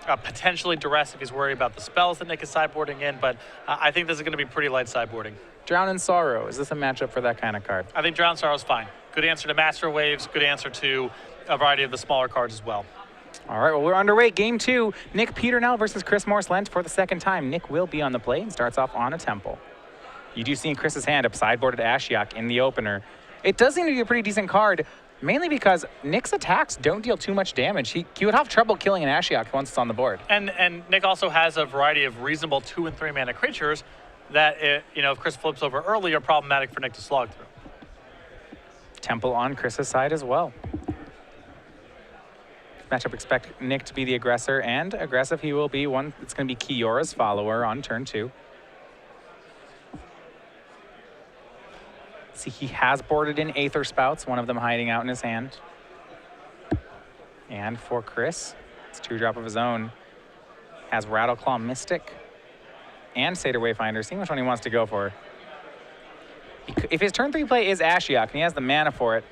Potentially Duress if he's worried about the spells that Nick is sideboarding in, but I think this is going to be pretty light sideboarding. Drown in Sorrow, is this a matchup for that kind of card? I think Drown in Sorrow is fine. Good answer to Master Waves, good answer to a variety of the smaller cards as well. All right, well, we're underway. Game 2, Nick Peternell versus Chris Moore's Lent for the second time. Nick will be on the play and starts off on a Temple. You do see in Chris's hand a sideboarded Ashiok in the opener. It does seem to be a pretty decent card, mainly because Nick's attacks don't deal too much damage. He would have trouble killing an Ashiok once it's on the board. And Nick also has a variety of reasonable 2- and 3-mana creatures that, if Chris flips over early, are problematic for Nick to slog through. Temple on Chris's side as well. Matchup expect Nick to be the aggressor, and aggressive he will be. It's going to be Kiora's follower on turn 2. See, he has boarded in Aether Spouts, one of them hiding out in his hand. And for Chris, it's 2-drop of his own. Has Rattleclaw Mystic and Satyr Wayfinder, seeing which one he wants to go for. If his turn 3 play is Ashiok, and he has the mana for it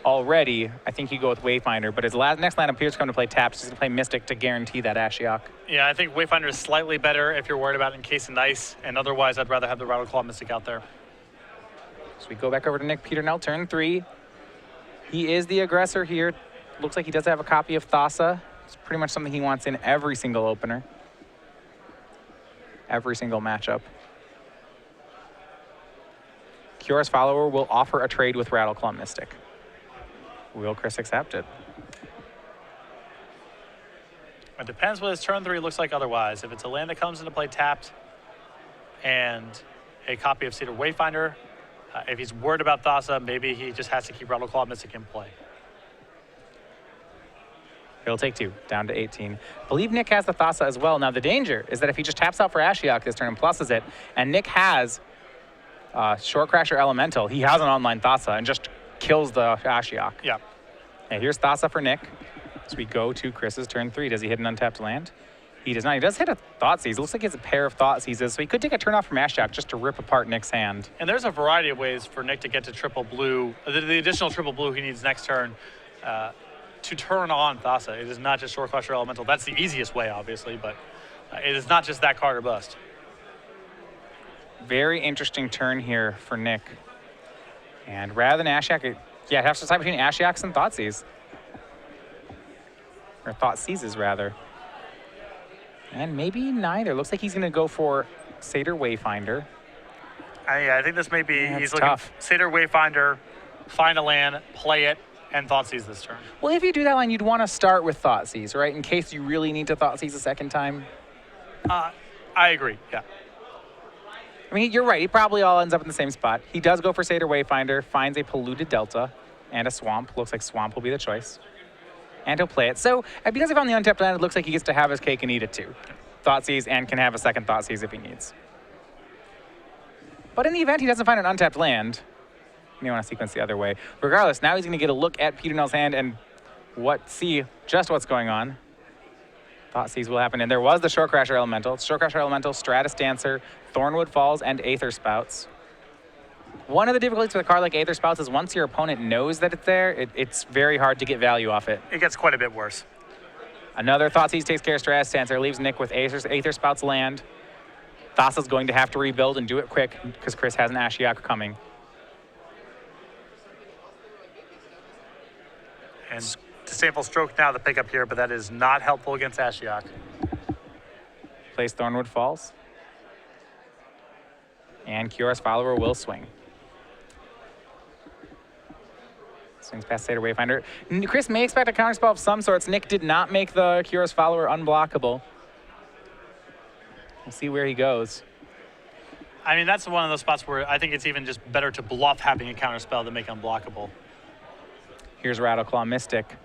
already, I think he'd go with Wayfinder, but his next line appears to come to play taps. He's going to play Mystic to guarantee that Ashiok. Yeah, I think Wayfinder is slightly better if you're worried about it in case of Nice, and otherwise I'd rather have the Rattleclaw Mystic out there. So we go back over to Nick Peternell, turn 3. He is the aggressor here. Looks like he does have a copy of Thassa. It's pretty much something he wants in every single opener. Every single matchup. Kiora's follower will offer a trade with Rattleclaw Mystic. Will Chris accept it? It depends what his turn 3 looks like otherwise. If it's a land that comes into play tapped and a copy of Satyr Wayfinder, if he's worried about Thassa, maybe he just has to keep Rattleclaw Mystic in play. He'll take 2, down to 18. I believe Nick has the Thassa as well. Now the danger is that if he just taps out for Ashiok this turn and pluses it, and Nick has Short Crasher Elemental, he has an online Thassa and just kills the Ashiok. Yeah. And here's Thassa for Nick. So we go to Chris's turn 3. Does he hit an untapped land? He does not. He does hit a Thoughtseize. It looks like he has a pair of Thoughtseizes, so he could take a turn off from Ashiok just to rip apart Nick's hand. And there's a variety of ways for Nick to get to triple blue, the additional triple blue he needs next turn to turn on Thassa. It is not just Short Crusher Elemental. That's the easiest way, obviously, but it is not just that card or bust. Very interesting turn here for Nick. And rather than Ashiok, it has to decide between Ashioks and Thoughtseize. Or Thoughtseizes, rather. And maybe neither. Looks like he's going to go for Satyr Wayfinder. I think this may be, he's looking tough. Satyr Wayfinder, find a land, play it, and Thoughtseize this turn. Well, if you do that line, you'd want to start with Thoughtseize, right? In case you really need to Thoughtseize a second time. I agree, yeah. I mean, you're right. He probably all ends up in the same spot. He does go for Satyr Wayfinder, finds a Polluted Delta and a Swamp. Looks like Swamp will be the choice. And he'll play it. So because he found the untapped land, it looks like he gets to have his cake and eat it too. Thoughtseize and can have a second Thoughtseize if he needs. But in the event he doesn't find an untapped land, you may want to sequence the other way. Regardless, now he's going to get a look at Peternell's hand and see just what's going on. Thoughtseize will happen. And there was the Short Crasher Elemental. Short Crasher Elemental, Stratus Dancer, Thornwood Falls, and Aether Spouts. One of the difficulties with a card like Aether Spouts is once your opponent knows that it's there, it's very hard to get value off it. It gets quite a bit worse. Another Thoughtseize takes care of Stratus Dancer, leaves Nick with Aether Spouts land. Thassa's going to have to rebuild and do it quick because Chris has an Ashiok coming. And Disdainful Stroke now the pickup here, but that is not helpful against Ashiok. Plays Thornwood Falls. And Kiora's follower will swing. Swings past Seder Wayfinder. Chris may expect a counterspell of some sorts. Nick did not make the Kiora's follower unblockable. We'll see where he goes. I mean, that's one of those spots where I think it's even just better to bluff having a counterspell than make unblockable. Here's Rattleclaw Mystic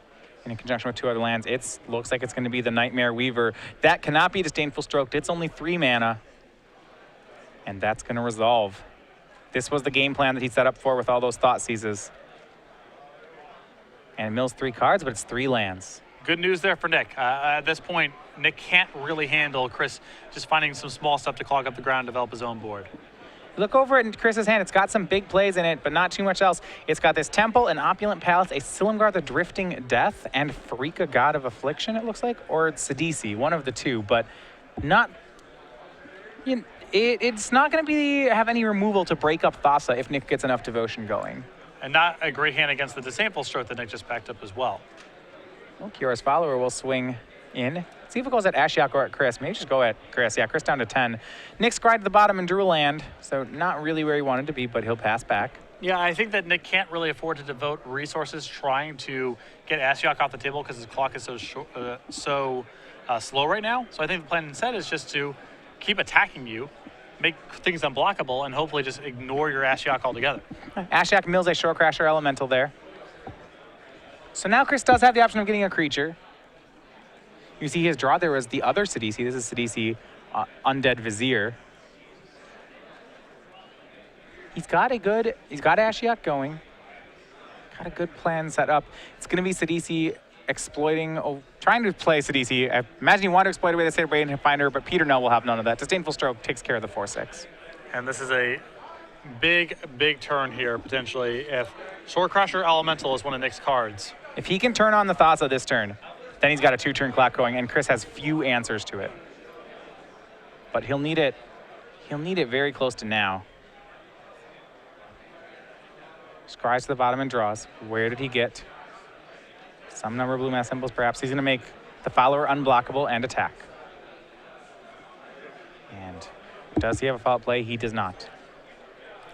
in conjunction with 2 other lands. It looks like it's going to be the Nightmare Weaver. That cannot be Disdainful Stroked. It's only 3 mana. And that's going to resolve. This was the game plan that he set up for with all those Thought Seizes. And it mills 3 cards, but it's 3 lands. Good news there for Nick. At this point, Nick can't really handle Chris just finding some small stuff to clog up the ground, develop his own board. Look over at Chris's hand. It's got some big plays in it, but not too much else. It's got this Temple, an Opulent Palace, a Silumgar the Drifting Death, and Pharika God of Affliction, it looks like, or Sidisi, one of the 2, but not... It's not going to have any removal to break up Thassa if Nick gets enough devotion going. And not a great hand against the Disdainful Stroke that Nick just packed up as well. Well, Kiora's follower will swing in. See if it goes at Ashiok or at Chris. Maybe just go at Chris. Yeah, Chris down to 10. Nick scried to the bottom and drew a land, so not really where he wanted to be, but he'll pass back. Yeah, I think that Nick can't really afford to devote resources trying to get Ashiok off the table because his clock is so slow right now. So I think the plan instead is just to keep attacking you, make things unblockable, and hopefully just ignore your Ashiok altogether. Ashiok mills a Shorecrasher Elemental there. So now Chris does have the option of getting a creature. You see his draw there was the other Sidisi. This is Sidisi Undead Vizier. He's got Ashiok going. Got a good plan set up. It's going to be Sidisi trying to play Sidisi. I imagine you want to exploit away the Seder Wayfinder, but Peternell will have none of that. Disdainful Stroke takes care of the 4/6. And this is a big, big turn here, potentially, if Shorecrasher Elemental is one of Nick's cards. If he can turn on the Thassa this turn, then he's got a 2-turn clock going, and Chris has few answers to it. But he'll need it very close to now. Scries to the bottom and draws. Where did he get? Some number of blue mana symbols, perhaps. He's going to make the follower unblockable and attack. And does he have a foul play? He does not.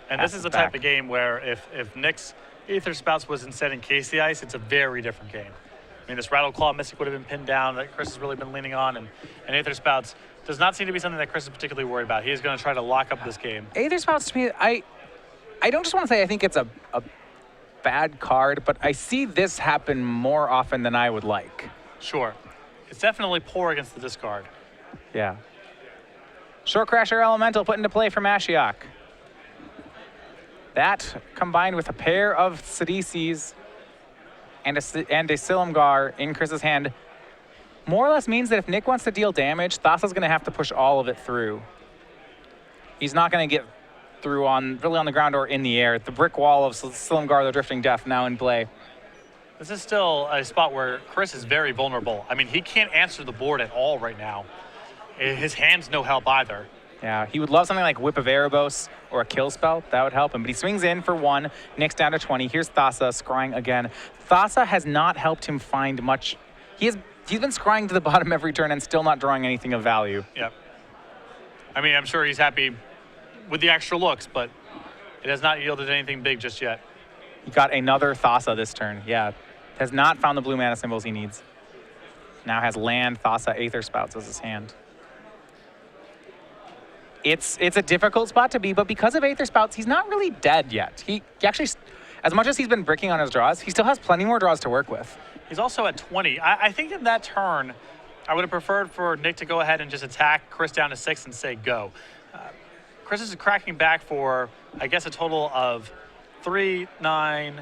And this is the type of game where if Nick's Aether Spouts was instead in Casey Ice, it's a very different game. I mean, this Rattleclaw Mystic would have been pinned down that Chris has really been leaning on, and Aether Spouts does not seem to be something that Chris is particularly worried about. He is going to try to lock up this game. Aether Spouts, to me, I don't just want to say I think it's a bad card, but I see this happen more often than I would like. Sure. It's definitely poor against the discard. Yeah. Shorecrasher Elemental put into play from Ashiok. That, combined with a pair of Sidisis and a Silumgar in Chris's hand, more or less means that if Nick wants to deal damage, Thassa's going to have to push all of it through. He's not going to get through really on the ground or in the air. The brick wall of Silumgar, the Drifting Death, now in play. This is still a spot where Chris is very vulnerable. I mean, he can't answer the board at all right now. His hand's no help either. Yeah, he would love something like Whip of Erebos or a kill spell. That would help him. But he swings in for 1. Nick's down to 20. Here's Thassa scrying again. Thassa has not helped him find much. He's been scrying to the bottom every turn and still not drawing anything of value. Yep. I mean, I'm sure he's happy with the extra looks, but it has not yielded anything big just yet. He got another Thassa this turn. Yeah, has not found the blue mana symbols he needs. Now has land, Thassa, Aether Spouts as his hand. It's a difficult spot to be, but because of Aether Spouts, he's not really dead yet. He actually, as much as he's been bricking on his draws, he still has plenty more draws to work with. He's also at 20. I think in that turn, I would have preferred for Nick to go ahead and just attack Chris down to 6 and say go. Chris is cracking back for, I guess, a total of 3, 9,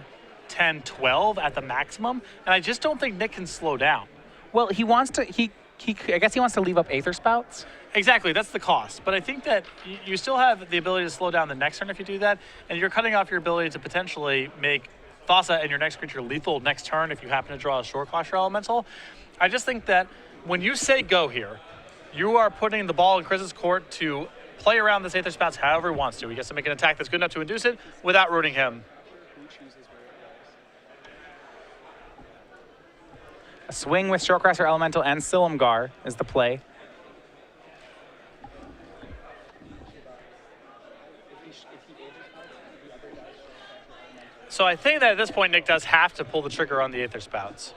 10, 12 at the maximum, and I just don't think Nick can slow down. Well, he wants to, I guess he wants to leave up Aether Spouts. Exactly, that's the cost. But I think that you still have the ability to slow down the next turn if you do that, and you're cutting off your ability to potentially make Thassa and your next creature lethal next turn if you happen to draw a Shorecrasher Elemental. I just think that when you say go here, you are putting the ball in Chris's court to play around this Aether Spouts however he wants to. He gets to make an attack that's good enough to induce it without ruining him. A swing with Shorecrasher Elemental and Silumgar is the play. So I think that at this point, Nick does have to pull the trigger on the Aether Spouts.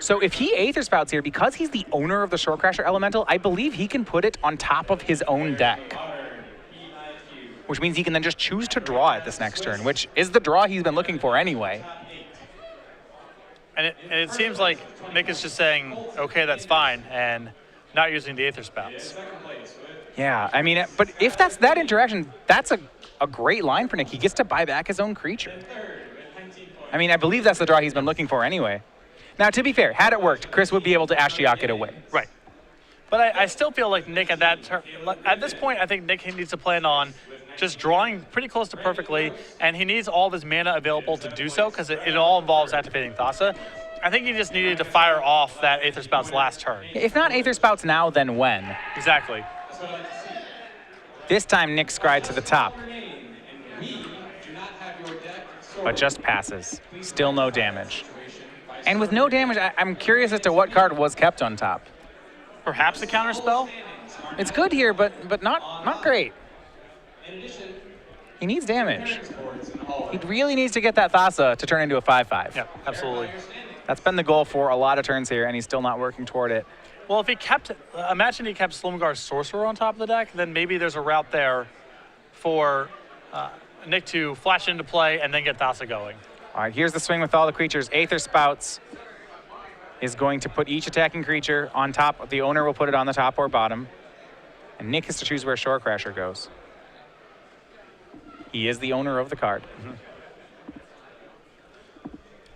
So if he Aether Spouts here, because he's the owner of the Shore Crasher Elemental, I believe he can put it on top of his own deck. Which means he can then just choose to draw it this next turn, which is the draw he's been looking for anyway. And it seems like Nick is just saying, okay, that's fine, and not using the Aether Spouts. Yeah, I mean, but if that's that interaction, that's a great line for Nick. He gets to buy back his own creature. I mean, I believe that's the draw he's been looking for anyway. Now, to be fair, had it worked, Chris would be able to Ashiok it away. Right. But I still feel like Nick at this point, I think Nick needs to plan on just drawing pretty close to perfectly, and he needs all of his mana available to do so because it all involves activating Thassa. I think he just needed to fire off that Aether Spouts last turn. If not Aether Spouts now, then when? Exactly. This time, Nick scryed to the top. But just passes. Still no damage. And with no damage, I'm curious as to what card was kept on top. Perhaps a counter spell? It's good here, but not great. He needs damage. He really needs to get that Thassa to turn into a 5/5. Yeah, absolutely. That's been the goal for a lot of turns here, and he's still not working toward it. Well, if he kept, imagine he kept Slumgar's Sorcerer on top of the deck, then maybe there's a route there for Nick to flash into play and then get Thassa going. All right, here's the swing with all the creatures. Aether Spouts is going to put each attacking creature on top. The owner will put it on the top or bottom. And Nick has to choose where Shore Crasher goes. He is the owner of the card. Mm-hmm.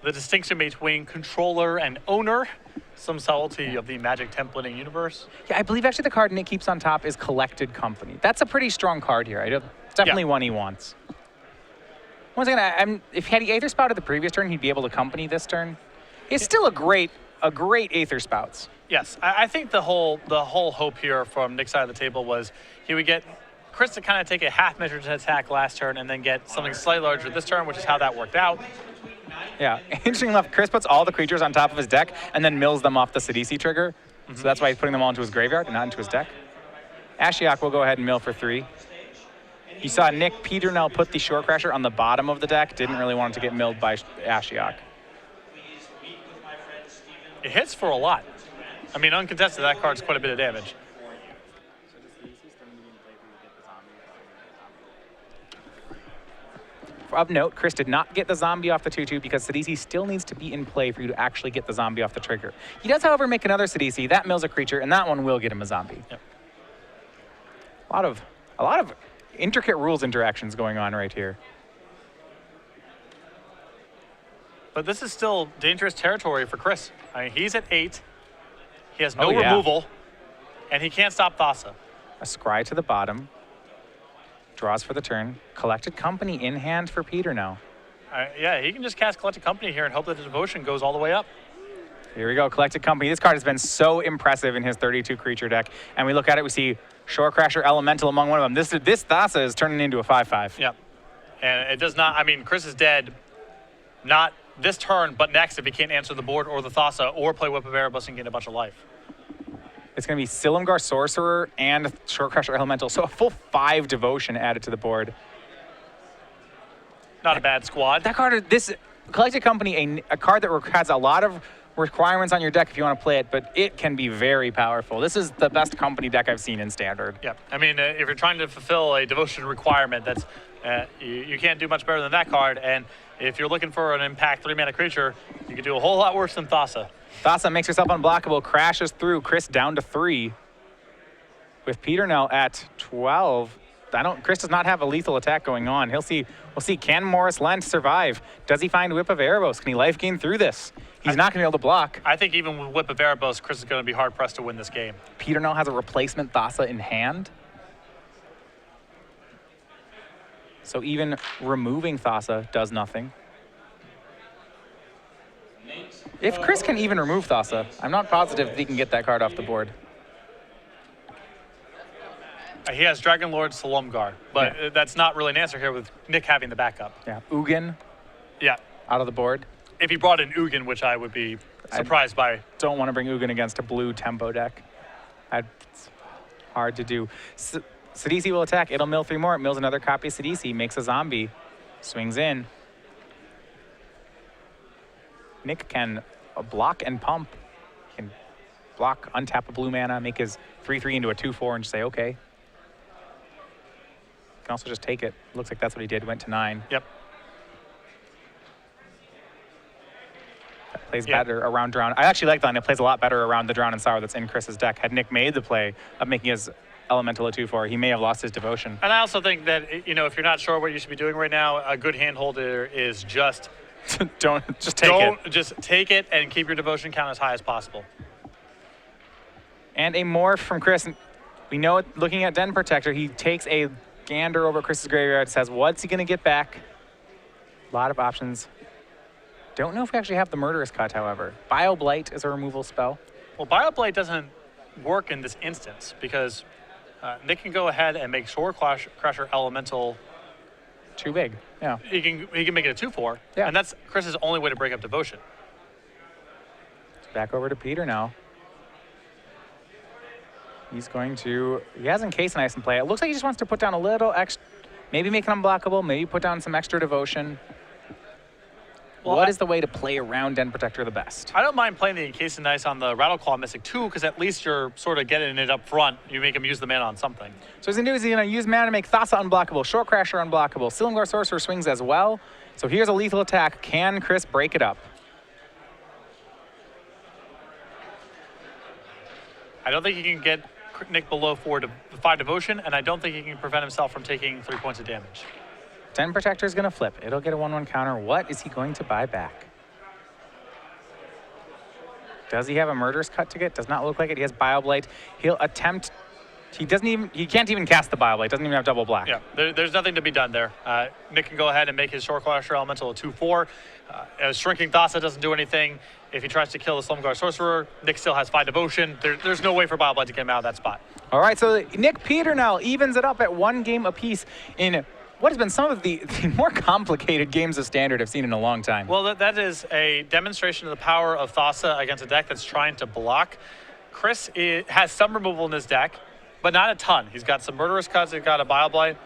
The distinction between controller and owner, some subtlety of the Magic templating universe. Yeah, I believe actually the card Nick keeps on top is Collected Company. That's a pretty strong card here. It's definitely one he wants. Once again, if he had Aether Spouted the previous turn, he'd be able to company this turn. It's still a great Aether Spouts. Yes, I think the whole hope here from Nick's side of the table was he would get Chris to kind of take a half measure to attack last turn and then get something slightly larger this turn, which is how that worked out. Yeah, interesting enough, Chris puts all the creatures on top of his deck and then mills them off the Sidisi trigger. Mm-hmm. So that's why he's putting them all into his graveyard and not into his deck. Ashiok will go ahead and mill for 3. You saw Nick Peternell put the Shore Crasher on the bottom of the deck. Didn't really want it to get milled by Ashiok. It hits for a lot. I mean, uncontested, that card's quite a bit of damage. Of note, Chris did not get the zombie off the 2/2 because Sidisi still needs to be in play for you to actually get the zombie off the trigger. He does, however, make another Sidisi. That mills a creature, and that one will get him a zombie. Yep. A lot of intricate rules interactions going on right here. But this is still dangerous territory for Chris. I mean, he's at 8. He has no removal, and he can't stop Thassa. A scry to the bottom. Draws for the turn. Collected Company in hand for Peternell. Yeah, he can just cast Collected Company here and hope that the devotion goes all the way up. Here we go, Collected Company. This card has been so impressive in his 32 creature deck. And we look at it, we see Shore Crasher Elemental among one of them. This Thassa is turning into a 5/5. Yep. And it does not, I mean, Chris is dead, not this turn, but next if he can't answer the board or the Thassa or play Whip of Erebos and gain a bunch of life. It's going to be Silumgar Sorcerer and Shore Crasher Elemental. So a full 5 devotion added to the board. Not a bad squad. That card, this Collected Company, a card that has a lot of requirements on your deck if you want to play it, but it can be very powerful. This is the best Company deck I've seen in Standard. Yeah, I mean, if you're trying to fulfill a devotion requirement, that's you can't do much better than that card. And if you're looking for an impact 3-mana creature, you can do a whole lot worse than Thassa. Thassa makes herself unblockable, crashes through. Chris down to 3. With Peternell at 12. Chris does not have a lethal attack going on. We'll see, can Morris Lent survive? Does he find Whip of Erebos? Can he life gain through this? He's not going to be able to block. I think even with Whip of Erebos, Chris is going to be hard-pressed to win this game. Peternell has a replacement Thassa in hand. So even removing Thassa does nothing. If Chris can even remove Thassa, I'm not positive that he can get that card off the board. He has Dragon Lord Silumgar, but that's not really an answer here with Nick having the backup. Yeah, Ugin. Yeah. Out of the board. If he brought in Ugin, which I would be surprised by. Don't want to bring Ugin against a blue tempo deck. It's hard to do. Sidisi will attack. It'll mill 3 more. It mills another copy of Sidisi, makes a zombie, swings in. Nick can block and pump. He can block, untap a blue mana, make his 3/3 into a 2/4 and just say, okay. Can also just take it. Looks like that's what he did, went to 9. Yep. That plays better around Drown. I actually like that, and it plays a lot better around the Drown and Sour that's in Chris's deck. Had Nick made the play of making his Elemental a 2/4, he may have lost his Devotion. And I also think that, if you're not sure what you should be doing right now, a good hand holder is just just take it and keep your Devotion count as high as possible. And a morph from Chris. We know, looking at Den Protector, he takes a gander over Chris's graveyard, says, what's he going to get back? A lot of options. Don't know if we actually have the Murderous Cut, however. Bioblight is a removal spell. Well, Bioblight doesn't work in this instance because Nick can go ahead and make Shore Crusher Elemental. Too big, yeah. He can make it a 2/4, yeah. And that's Chris's only way to break up Devotion. Back over to Peter now. He's going to, he has Encase and Ice in play. It looks like he just wants to put down a little extra, maybe make it unblockable, maybe put down some extra Devotion. Well, what is the way to play around Den Protector the best? I don't mind playing the Encase and Ice on the Rattleclaw Mystic too, because at least you're sort of getting it up front. You make him use the mana on something. So what he's going to do is he's going to use mana to make Thassa unblockable, Shore Crasher unblockable, Silumgar Sorcerer swings as well. So here's a lethal attack. Can Chris break it up? I don't think he can get Nick below 5 Devotion, and I don't think he can prevent himself from taking 3 points of damage. Den Protector is going to flip. It'll get a 1/1 counter. What is he going to buy back? Does he have a Murderous Cut to get? Does not look like it. He has Bioblight. He'll attempt. He can't even cast the Bioblight. Doesn't even have double black. Yeah, there's nothing to be done there. Nick can go ahead and make his Shore Crusher Elemental a 2/4. Shrinking Thassa doesn't do anything. If he tries to kill the Slumgar Sorcerer, Nick still has 5 Devotion. There's no way for Bioblight to get him out of that spot. All right, so Nick Peternell evens it up at 1 game apiece in what has been some of the more complicated games of Standard I've seen in a long time. Well, that is a demonstration of the power of Thassa against a deck that's trying to block. Chris has some removal in his deck, but not a ton. He's got some Murderous Cuts, he's got a Bioblight,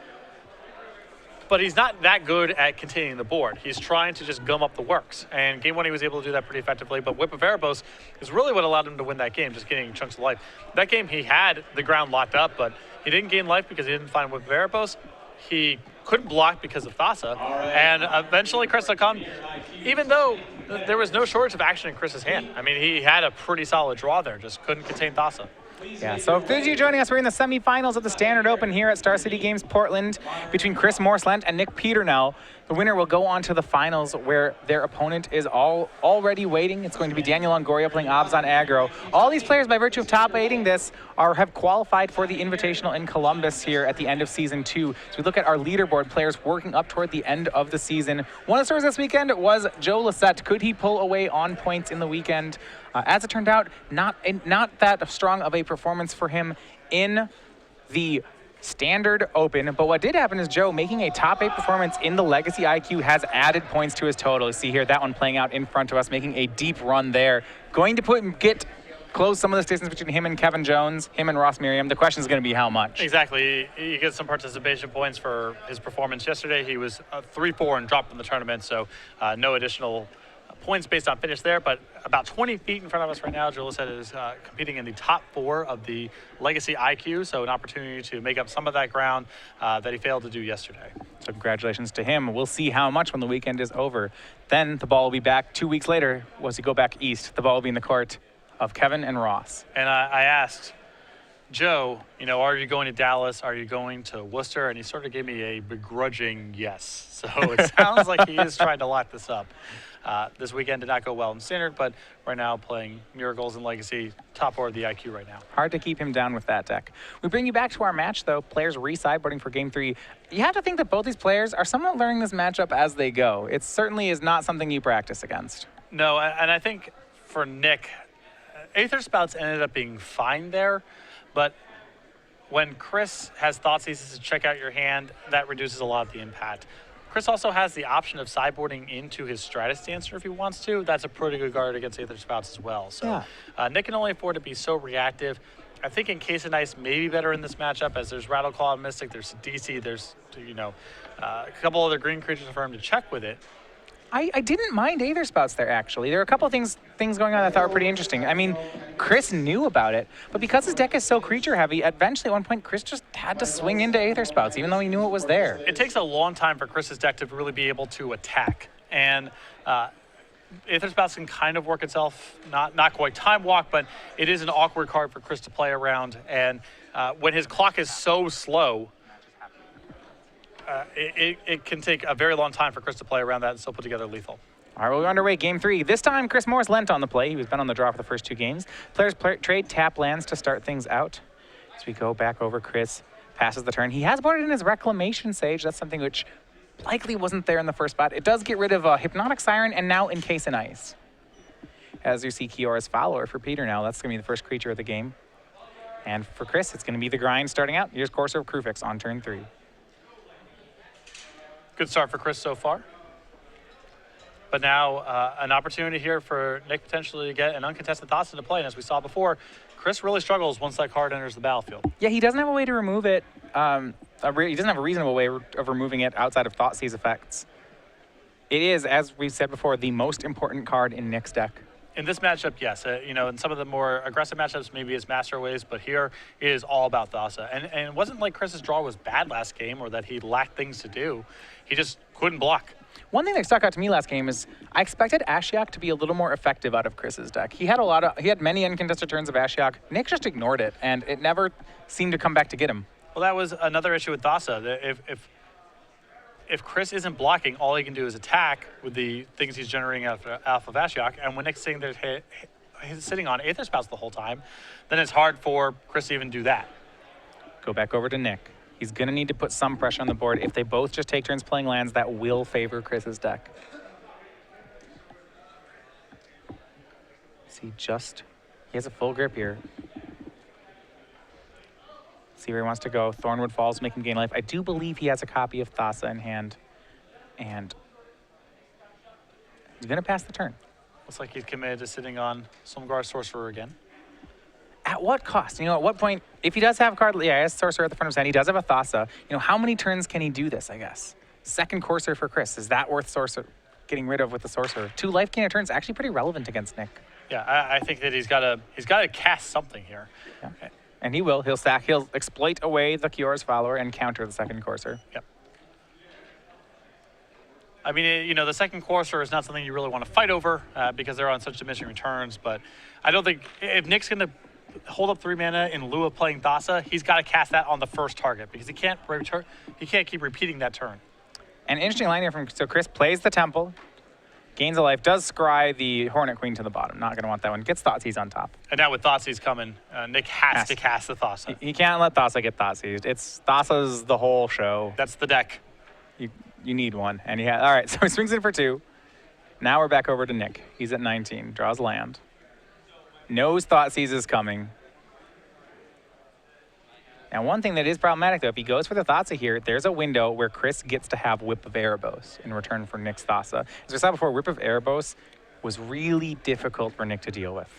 but he's not that good at containing the board. He's trying to just gum up the works. And game 1, he was able to do that pretty effectively, but Whip of Erebos is really what allowed him to win that game, just getting chunks of life. That game, he had the ground locked up, but he didn't gain life because he didn't find Whip of Erebos. He couldn't block because of Thassa, and eventually Chris succumbed, even though there was no shortage of action in Chris's hand. I mean, he had a pretty solid draw there, just couldn't contain Thassa. Yeah, so if those of you joining us, we're in the semifinals of the Standard Open here at Star City Games Portland between Chris Morse-Lent and Nick Peternell. The winner will go on to the finals where their opponent is already waiting. It's going to be Daniel Longoria playing Obs on aggro. All these players, by virtue of top 8ing this, have qualified for the Invitational in Columbus here at the end of Season 2. So we look at our leaderboard, players working up toward the end of the season. One of the stories this weekend was Joe Lissette. Could he pull away on points in the weekend? As it turned out, not that strong of a performance for him in the Standard Open, but what did happen is Joe, making a top 8 performance in the Legacy IQ, has added points to his total. You see here that one playing out in front of us, making a deep run there. Going to close some of the distance between him and Kevin Jones, him and Ross Merriam. The question is going to be how much. Exactly. He gets some participation points for his performance yesterday. He was 3-4 and dropped from the tournament, so no additional points based on finish there, but about 20 feet in front of us right now, Joe Lissette is competing in the top 4 of the Legacy IQ, so an opportunity to make up some of that ground that he failed to do yesterday. So congratulations to him. We'll see how much when the weekend is over. Then the ball will be back 2 weeks later. Once you go back east, the ball will be in the court of Kevin and Ross. And I asked Joe, are you going to Dallas? Are you going to Worcester? And he sort of gave me a begrudging yes. So it sounds like he is trying to lock this up. This weekend did not go well in Standard, but right now playing Miracles and Legacy, top 4 of the IQ right now. Hard to keep him down with that deck. We bring you back to our match, though. Players re-sideboarding for Game 3. You have to think that both these players are somewhat learning this matchup as they go. It certainly is not something you practice against. No, and I think for Nick, Aether Spouts ended up being fine there, but when Chris has Thoughtseizes to check out your hand, that reduces a lot of the impact. Chris also has the option of sideboarding into his Stratus Dancer if he wants to. That's a pretty good guard against Aether Spouts as well. So Nick can only afford to be so reactive. I think Encase of Ice may be better in this matchup, as there's Rattleclaw and Mystic, there's DC, there's, a couple other green creatures for him to check with it. I didn't mind Aether Spouts there, actually. There are a couple of things going on that I thought were pretty interesting. I mean, Chris knew about it, but because his deck is so creature heavy, eventually at one point, Chris just had to swing into Aether Spouts, even though he knew it was there. It takes a long time for Chris's deck to really be able to attack. And Aether Spouts can kind of work itself, not quite Time Walk, but it is an awkward card for Chris to play around. And when his clock is so slow, it can take a very long time for Chris to play around that and still put together lethal. All right, we're underway, game 3. This time, Chris Moore's Lent on the play. He was been on the draw for the first 2 games. Players trade tap lands to start things out. As we go back over, Chris passes the turn. He has boarded in his Reclamation Sage. That's something which likely wasn't there in the first spot. It does get rid of Hypnotic Siren and now Encase of Ice. As you see Kiyora's Follower for Peternell, that's going to be the first creature of the game. And for Chris, it's going to be the grind starting out. Here's Courser of Krufix on turn 3. Good start for Chris so far. But now an opportunity here for Nick potentially to get an uncontested Thoughts into play. And as we saw before, Chris really struggles once that card enters the battlefield. Yeah, he doesn't have a way to remove it. He doesn't have a reasonable way of removing it outside of Thoughtseize effects. It is, as we've said before, the most important card in Nick's deck. In this matchup, yes. In some of the more aggressive matchups, maybe it's Master Ways, but here it is all about Thassa. And it wasn't like Chris's draw was bad last game or that he lacked things to do. He just couldn't block. One thing that stuck out to me last game is I expected Ashiok to be a little more effective out of Chris's deck. He had many uncontested turns of Ashiok. Nick just ignored it, and it never seemed to come back to get him. Well, that was another issue with Thassa. If Chris isn't blocking, all he can do is attack with the things he's generating off of Ashiok. And when Nick's sitting there, he's sitting on Aether Spouts the whole time, then it's hard for Chris to even do that. Go back over to Nick. He's going to need to put some pressure on the board. If they both just take turns playing lands, that will favor Chris's deck. See, he has a full grip here. See where he wants to go. Thornwood Falls, make him gain life. I do believe he has a copy of Thassa in hand. And he's going to pass the turn. Looks like he's committed to sitting on Silumgar Sorcerer again. At what cost? At what point, if he does have a card, he has Sorcerer at the front of his hand, he does have a Thassa, how many turns can he do this, I guess? Second Courser for Chris. Is that worth getting rid of with the Sorcerer? 2 life gainer turns, actually pretty relevant against Nick. Yeah, I think that he's got to cast something here. Yeah. And he will. He'll exploit away the Kiyora's Follower and counter the second Courser. Yep. I mean, the second Courser is not something you really want to fight over because they're on such diminishing returns, but I don't think if Nick's going to hold up 3 mana in lieu of playing Thassa, he's got to cast that on the first target because he can't keep repeating that turn. An interesting line here so Chris plays the Temple, gains a life, does scry the Hornet Queen to the bottom. Not going to want that one. Gets Thoughtseize on top. And now with Thoughtseize coming, Nick has to cast the Thassa. He can't let Thassa get Thoughtseized. Thassa's the whole show. That's the deck. You need one. And all right, so he swings in for 2. Now we're back over to Nick. He's at 19, draws land. Knows Thoughtseize is coming. Now, one thing that is problematic, though, if he goes for the Thassa here, there's a window where Chris gets to have Whip of Erebos in return for Nick's Thassa. As we saw before, Whip of Erebos was really difficult for Nick to deal with.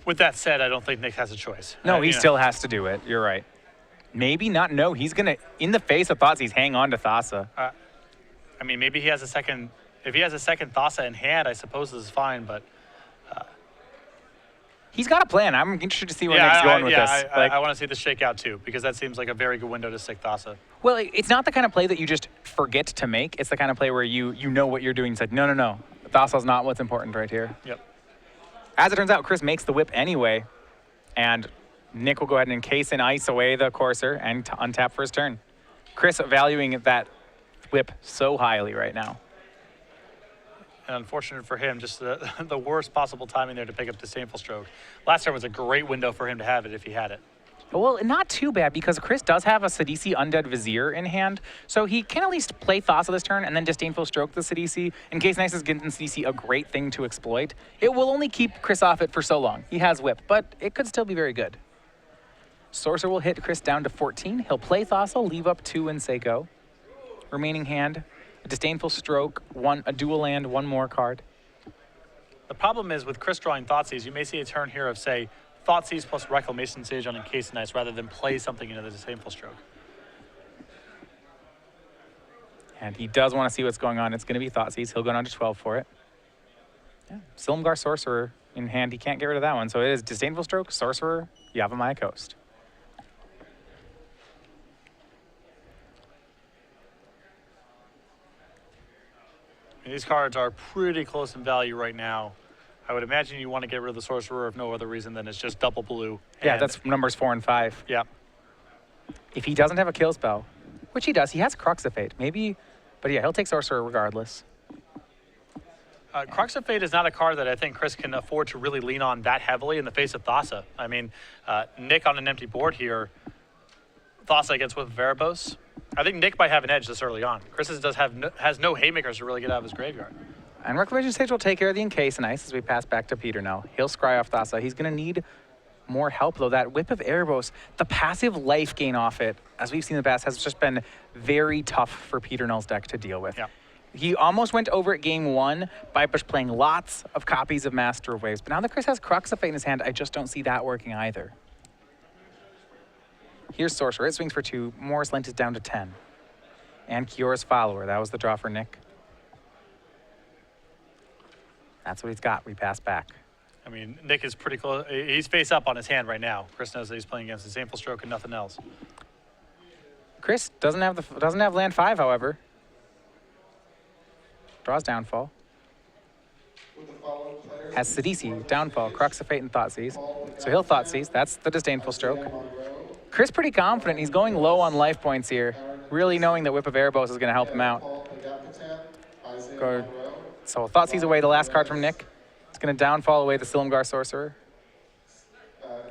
With that said, I don't think Nick has a choice. No, he still has to do it. You're right. Maybe not. No, he's going to, in the face of Thoughtseize, hang on to Thassa. I mean, maybe he has a second. If he has a second Thassa in hand, I suppose this is fine, but. He's got a plan. I'm interested to see where Nick's going with this. I want to see this shake out too, because that seems like a very good window to stick Thassa. Well, it's not the kind of play that you just forget to make. It's the kind of play where you know what you're doing. It's like, no. Thassa's not what's important right here. Yep. As it turns out, Chris makes the whip anyway, and Nick will go ahead and encase and ice away the Courser and untap for his turn. Chris valuing that whip so highly right now. And unfortunate for him, just the worst possible timing there to pick up Disdainful Stroke. Last turn was a great window for him to have it if he had it. Well, not too bad, because Chris does have a Sidisi Undead Vizier in hand, so he can at least play Thassa this turn and then Disdainful Stroke the Sidisi. In case Nice is getting Sidisi a great thing to exploit. It will only keep Chris off it for so long. He has Whip, but it could still be very good. Sorcerer will hit Chris down to 14. He'll play Thassa, leave up 2, and say go. Remaining hand, a Disdainful Stroke, a dual land, 1 more card. The problem is with Chris drawing Thoughtseize, you may see a turn here of, say, Thoughtseize plus Reclamation Sage on Encase and Ice rather than play something into the Disdainful Stroke. And he does want to see what's going on. It's going to be Thoughtseize. He'll go down to 12 for it. Yeah. Silumgar Sorcerer in hand. He can't get rid of that one. So it is Disdainful Stroke, Sorcerer, Yavimaya Coast. These cards are pretty close in value right now. I would imagine you want to get rid of the Sorcerer if no other reason than it's just double blue. Yeah, that's numbers 4 and 5. Yeah. If he doesn't have a kill spell, which he does, he has Crux of Fate. Maybe, but yeah, he'll take Sorcerer regardless. Crux of Fate is not a card that I think Chris can afford to really lean on that heavily in the face of Thassa. I mean, Nick on an empty board here, Thassa against with Erebos. I think Nick might have an edge this early on. Chris has no haymakers to really get out of his graveyard. And Reclamation Sage will take care of the Encase and Ice as we pass back to Peternell. He'll scry off Thassa. He's going to need more help, though. That Whip of Erebos, the passive life gain off it, as we've seen in the past, has just been very tough for Peternell's deck to deal with. Yeah. He almost went over at game 1 by just playing lots of copies of Master of Waves. But now that Chris has Crux of Fate in his hand, I just don't see that working either. Here's Sorcerer. It swings for 2. Morris Lent is down to 10. And Kiora's Follower. That was the draw for Nick. That's what he's got. We pass back. I mean, Nick is pretty close. He's face up on his hand right now. Chris knows that he's playing against the Disdainful Stroke and nothing else. Chris doesn't have land 5, however. Draws Downfall. Has Sidisi, Downfall, Crux of Fate, and Thoughtseize. So he'll Thoughtseize. That's the Disdainful Stroke. Chris pretty confident. He's going low on life points here, really knowing that Whip of Erebos is going to help him out. So Thoughtseize away the last card from Nick. It's going to Downfall away the Silumgar Sorcerer.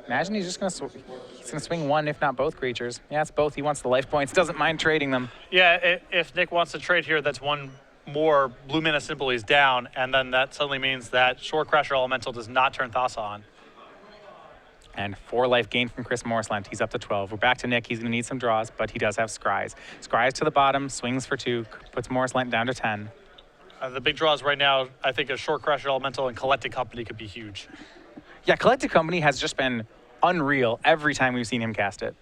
Imagine he's just going to swing one, if not both creatures. Yeah, it's both. He wants the life points. Doesn't mind trading them. Yeah, if Nick wants to trade here, that's one more blue mana symbol he's down, and then that suddenly means that Shore Crasher Elemental does not turn Thassa on. And 4 life gain from Chris Morris Lent. He's up to 12. We're back to Nick. He's going to need some draws, but he does have Scries. Scries to the bottom, swings for 2, puts Morris Lent down to 10. The big draws right now, I think a Shore Crasher Elemental and Collected Company could be huge. Yeah, Collected Company has just been unreal every time we've seen him cast it.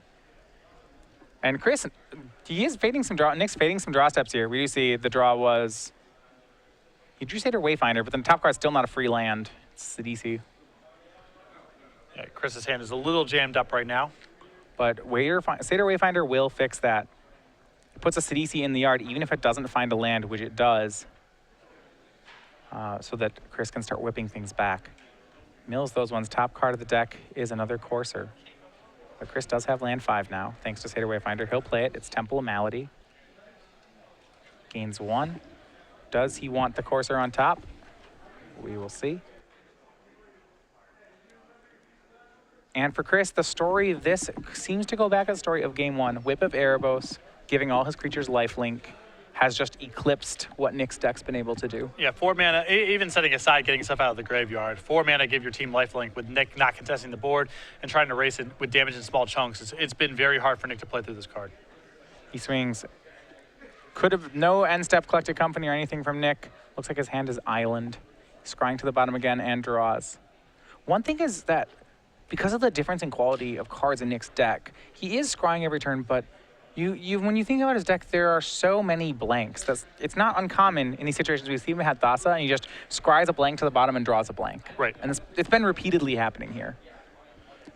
And Chris, he is fading some draw. Nick's fading some draw steps here. We do see the draw was, he drew Satyr Wayfinder, but then the top card's still not a free land. It's the DC. Yeah, Chris's hand is a little jammed up right now. But Satyr Wayfinder will fix that. It puts a Sidisi in the yard, even if it doesn't find a land, which it does, so that Chris can start whipping things back. Mills those ones. Top card of the deck is another Courser. But Chris does have land 5 now, thanks to Satyr Wayfinder. He'll play it. It's Temple of Malady. Gains 1. Does he want the Courser on top? We will see. And for Chris, the story, this seems to go back to the story of game 1. Whip of Erebos, giving all his creatures lifelink, has just eclipsed what Nick's deck's been able to do. Yeah, 4 mana, even setting aside getting stuff out of the graveyard, 4 mana give your team lifelink with Nick not contesting the board and trying to race it with damage in small chunks. It's been very hard for Nick to play through this card. He swings. Could have no end step Collected Company or anything from Nick. Looks like his hand is Island. Scrying to the bottom again and draws. One thing is that because of the difference in quality of cards in Nick's deck, he is scrying every turn, but when you think about his deck, there are so many blanks. It's not uncommon in these situations. We've seen him had Thassa, and he just scries a blank to the bottom and draws a blank. Right. And it's been repeatedly happening here.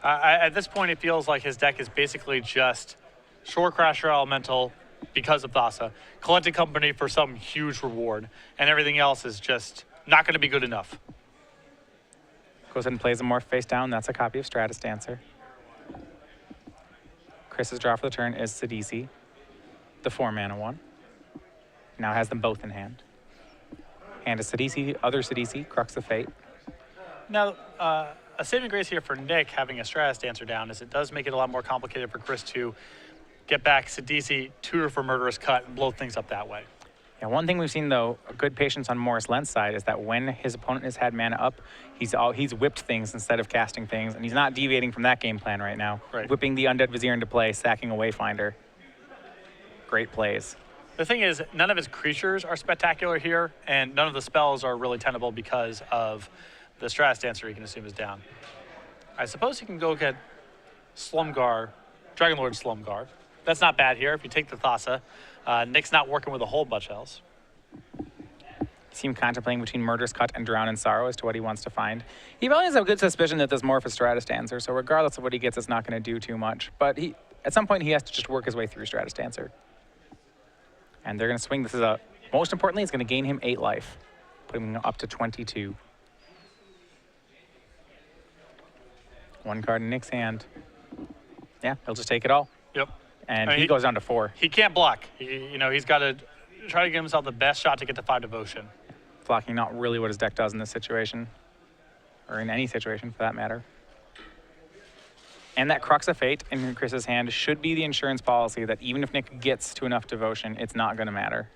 At this point, it feels like his deck is basically just Shore Crasher Elemental because of Thassa, Collected Company for some huge reward, and everything else is just not going to be good enough. Goes ahead and plays a Morph face down. That's a copy of Stratus Dancer. Chris's draw for the turn is Sidisi, the 4 mana one. Now has them both in hand. And a Sidisi, other Sidisi, Crux of Fate. Now, a saving grace here for Nick having a Stratus Dancer down is it does make it a lot more complicated for Chris to get back Sidisi, tutor for Murderous Cut, and blow things up that way. Yeah, one thing we've seen, though, a good patience on Morris Lent's side is that when his opponent has had mana up, he's whipped things instead of casting things, and he's not deviating from that game plan right now. Right. Whipping the Undead Vizier into play, sacking a Wayfinder. Great plays. The thing is, none of his creatures are spectacular here, and none of the spells are really tenable because of the Stratus Dancer he can assume is down. I suppose he can go get Slumgar, Dragon Lord Slumgar. That's not bad here if you take the Thassa. Nick's not working with a whole bunch else. See him contemplating between Murderous Cut and Drown in Sorrow as to what he wants to find. He probably has a good suspicion that there's more of a Stratus Dancer, so regardless of what he gets, it's not going to do too much. But at some point, he has to just work his way through Stratus Dancer. And they're going to swing. This is most importantly, it's going to gain him 8 life, putting him up to 22. One card in Nick's hand. Yeah, he'll just take it all. Yep. And he goes down to 4. He can't block. He's got to try to give himself the best shot to get to 5 devotion. Blocking not really what his deck does in this situation, or in any situation for that matter. And that Crux of Fate in Chris's hand should be the insurance policy that even if Nick gets to enough devotion, it's not going to matter.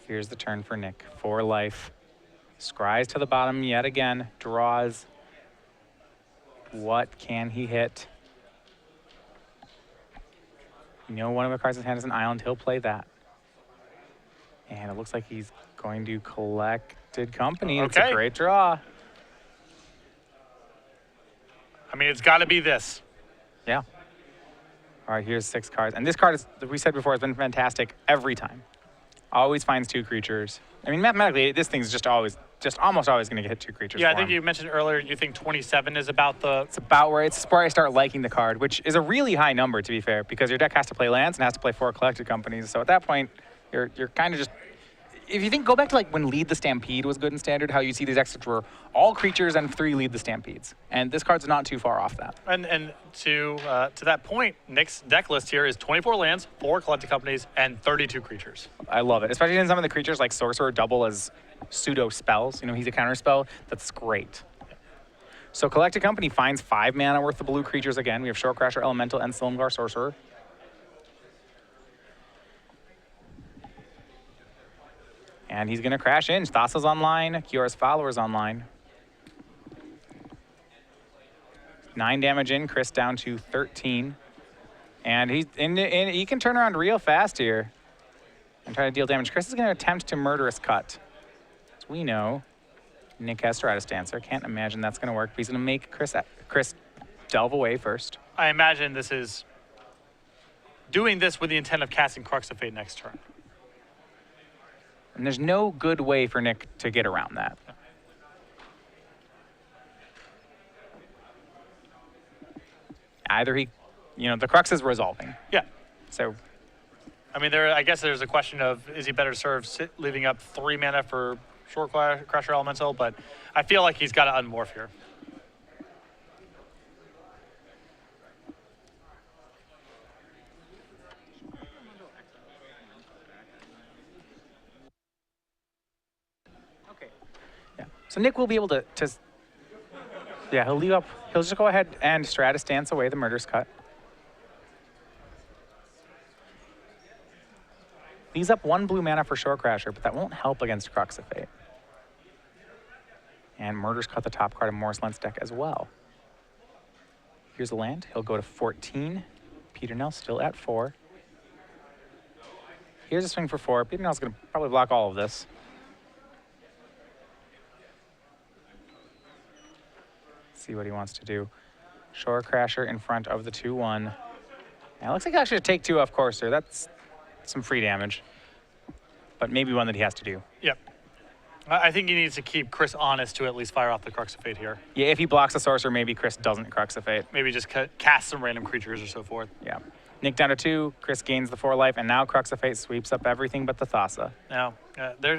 Here's the turn for Nick. 4 life. Scries to the bottom yet again. Draws. What can he hit? One of the cards in his hand is an island. He'll play that. And it looks like he's going to Collected Company. Okay. It's a great draw. I mean, it's got to be this. Yeah. All right, here's 6 cards. And this card, is, we said before, has been fantastic every time. Always finds 2 creatures. I mean, mathematically, this thing's just almost always going to hit 2 creatures. Yeah, I think you mentioned earlier you think 27 is about the... It's about where I start liking the card, which is a really high number, to be fair, because your deck has to play lands and has to play 4 Collected Companies. So at that point, you're kind of just... If you go back to like when Lead the Stampede was good in Standard, how you see these decks which were all creatures and 3 Lead the Stampedes. And this card's not too far off that. And to that point, Nick's deck list here is 24 lands, 4 Collected Companies, and 32 creatures. I love it, especially in some of the creatures like Sorcerer double as pseudo spells. He's a counter spell. That's great. So Collected Company finds 5 mana worth of blue creatures again. We have Shorecrasher, Elemental, and Silumgar Sorcerer. And he's going to crash in. Thassa's online. Kiyora's Follower's online. 9 damage in. Chris down to 13. And he can turn around real fast here and try to deal damage. Chris is going to attempt to Murderous Cut. As we know, Nick has Stratus Dancer. Can't imagine that's going to work. But he's going to make Chris delve away first. I imagine this is doing this with the intent of casting Crux of Fate next turn. And there's no good way for Nick to get around that. Either the Crux is resolving. Yeah. So, I mean, I guess there's a question of, is he better served leaving up 3 mana for Shorecrasher Elemental? But I feel like he's got to unmorph here. So Nick will be able to he'll leave up. He'll just go ahead and Stratus Dance away the Murderous Cut. Leaves up 1 blue mana for Shorecrasher, but that won't help against Crux of Fate. And Murderous Cut the top card of Morris Lent's deck as well. Here's a land. He'll go to 14. Peternell still at 4. Here's a swing for 4. Peternell's going to probably block all of this. See what he wants to do. Shorecrasher in front of the 2/1. Now it looks like I should take 2 off Courser. That's some free damage, but maybe one that he has to do. Yep. I think he needs to keep Chris honest to at least fire off the Crux of Fate here. Yeah, if he blocks a Sorcerer, maybe Chris doesn't Crux of Fate. Maybe just cast some random creatures or so forth. Yeah. Nick down to 2. Chris gains the 4 life, and now Crux of Fate sweeps up everything but the Thassa. Now,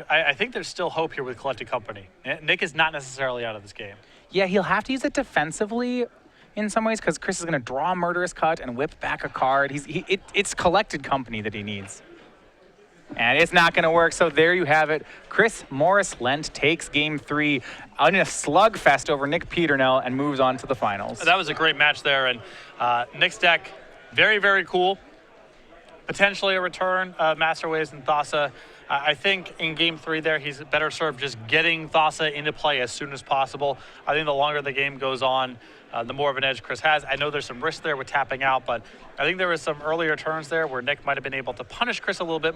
I think there's still hope here with Collected Company. Nick is not necessarily out of this game. Yeah, he'll have to use it defensively in some ways because Chris is going to draw a Murderous Cut and whip back a card. It's Collected Company that he needs. And it's not going to work, so there you have it. Chris Morris Lent takes Game 3 in a slugfest over Nick Peternell and moves on to the finals. That was a great match there, and Nick's deck, very, very cool. Potentially a return of Master Waves and Thassa. I think in Game 3 there, he's better served just getting Thassa into play as soon as possible. I think the longer the game goes on, the more of an edge Chris has. I know there's some risk there with tapping out, but I think there was some earlier turns there where Nick might have been able to punish Chris a little bit more.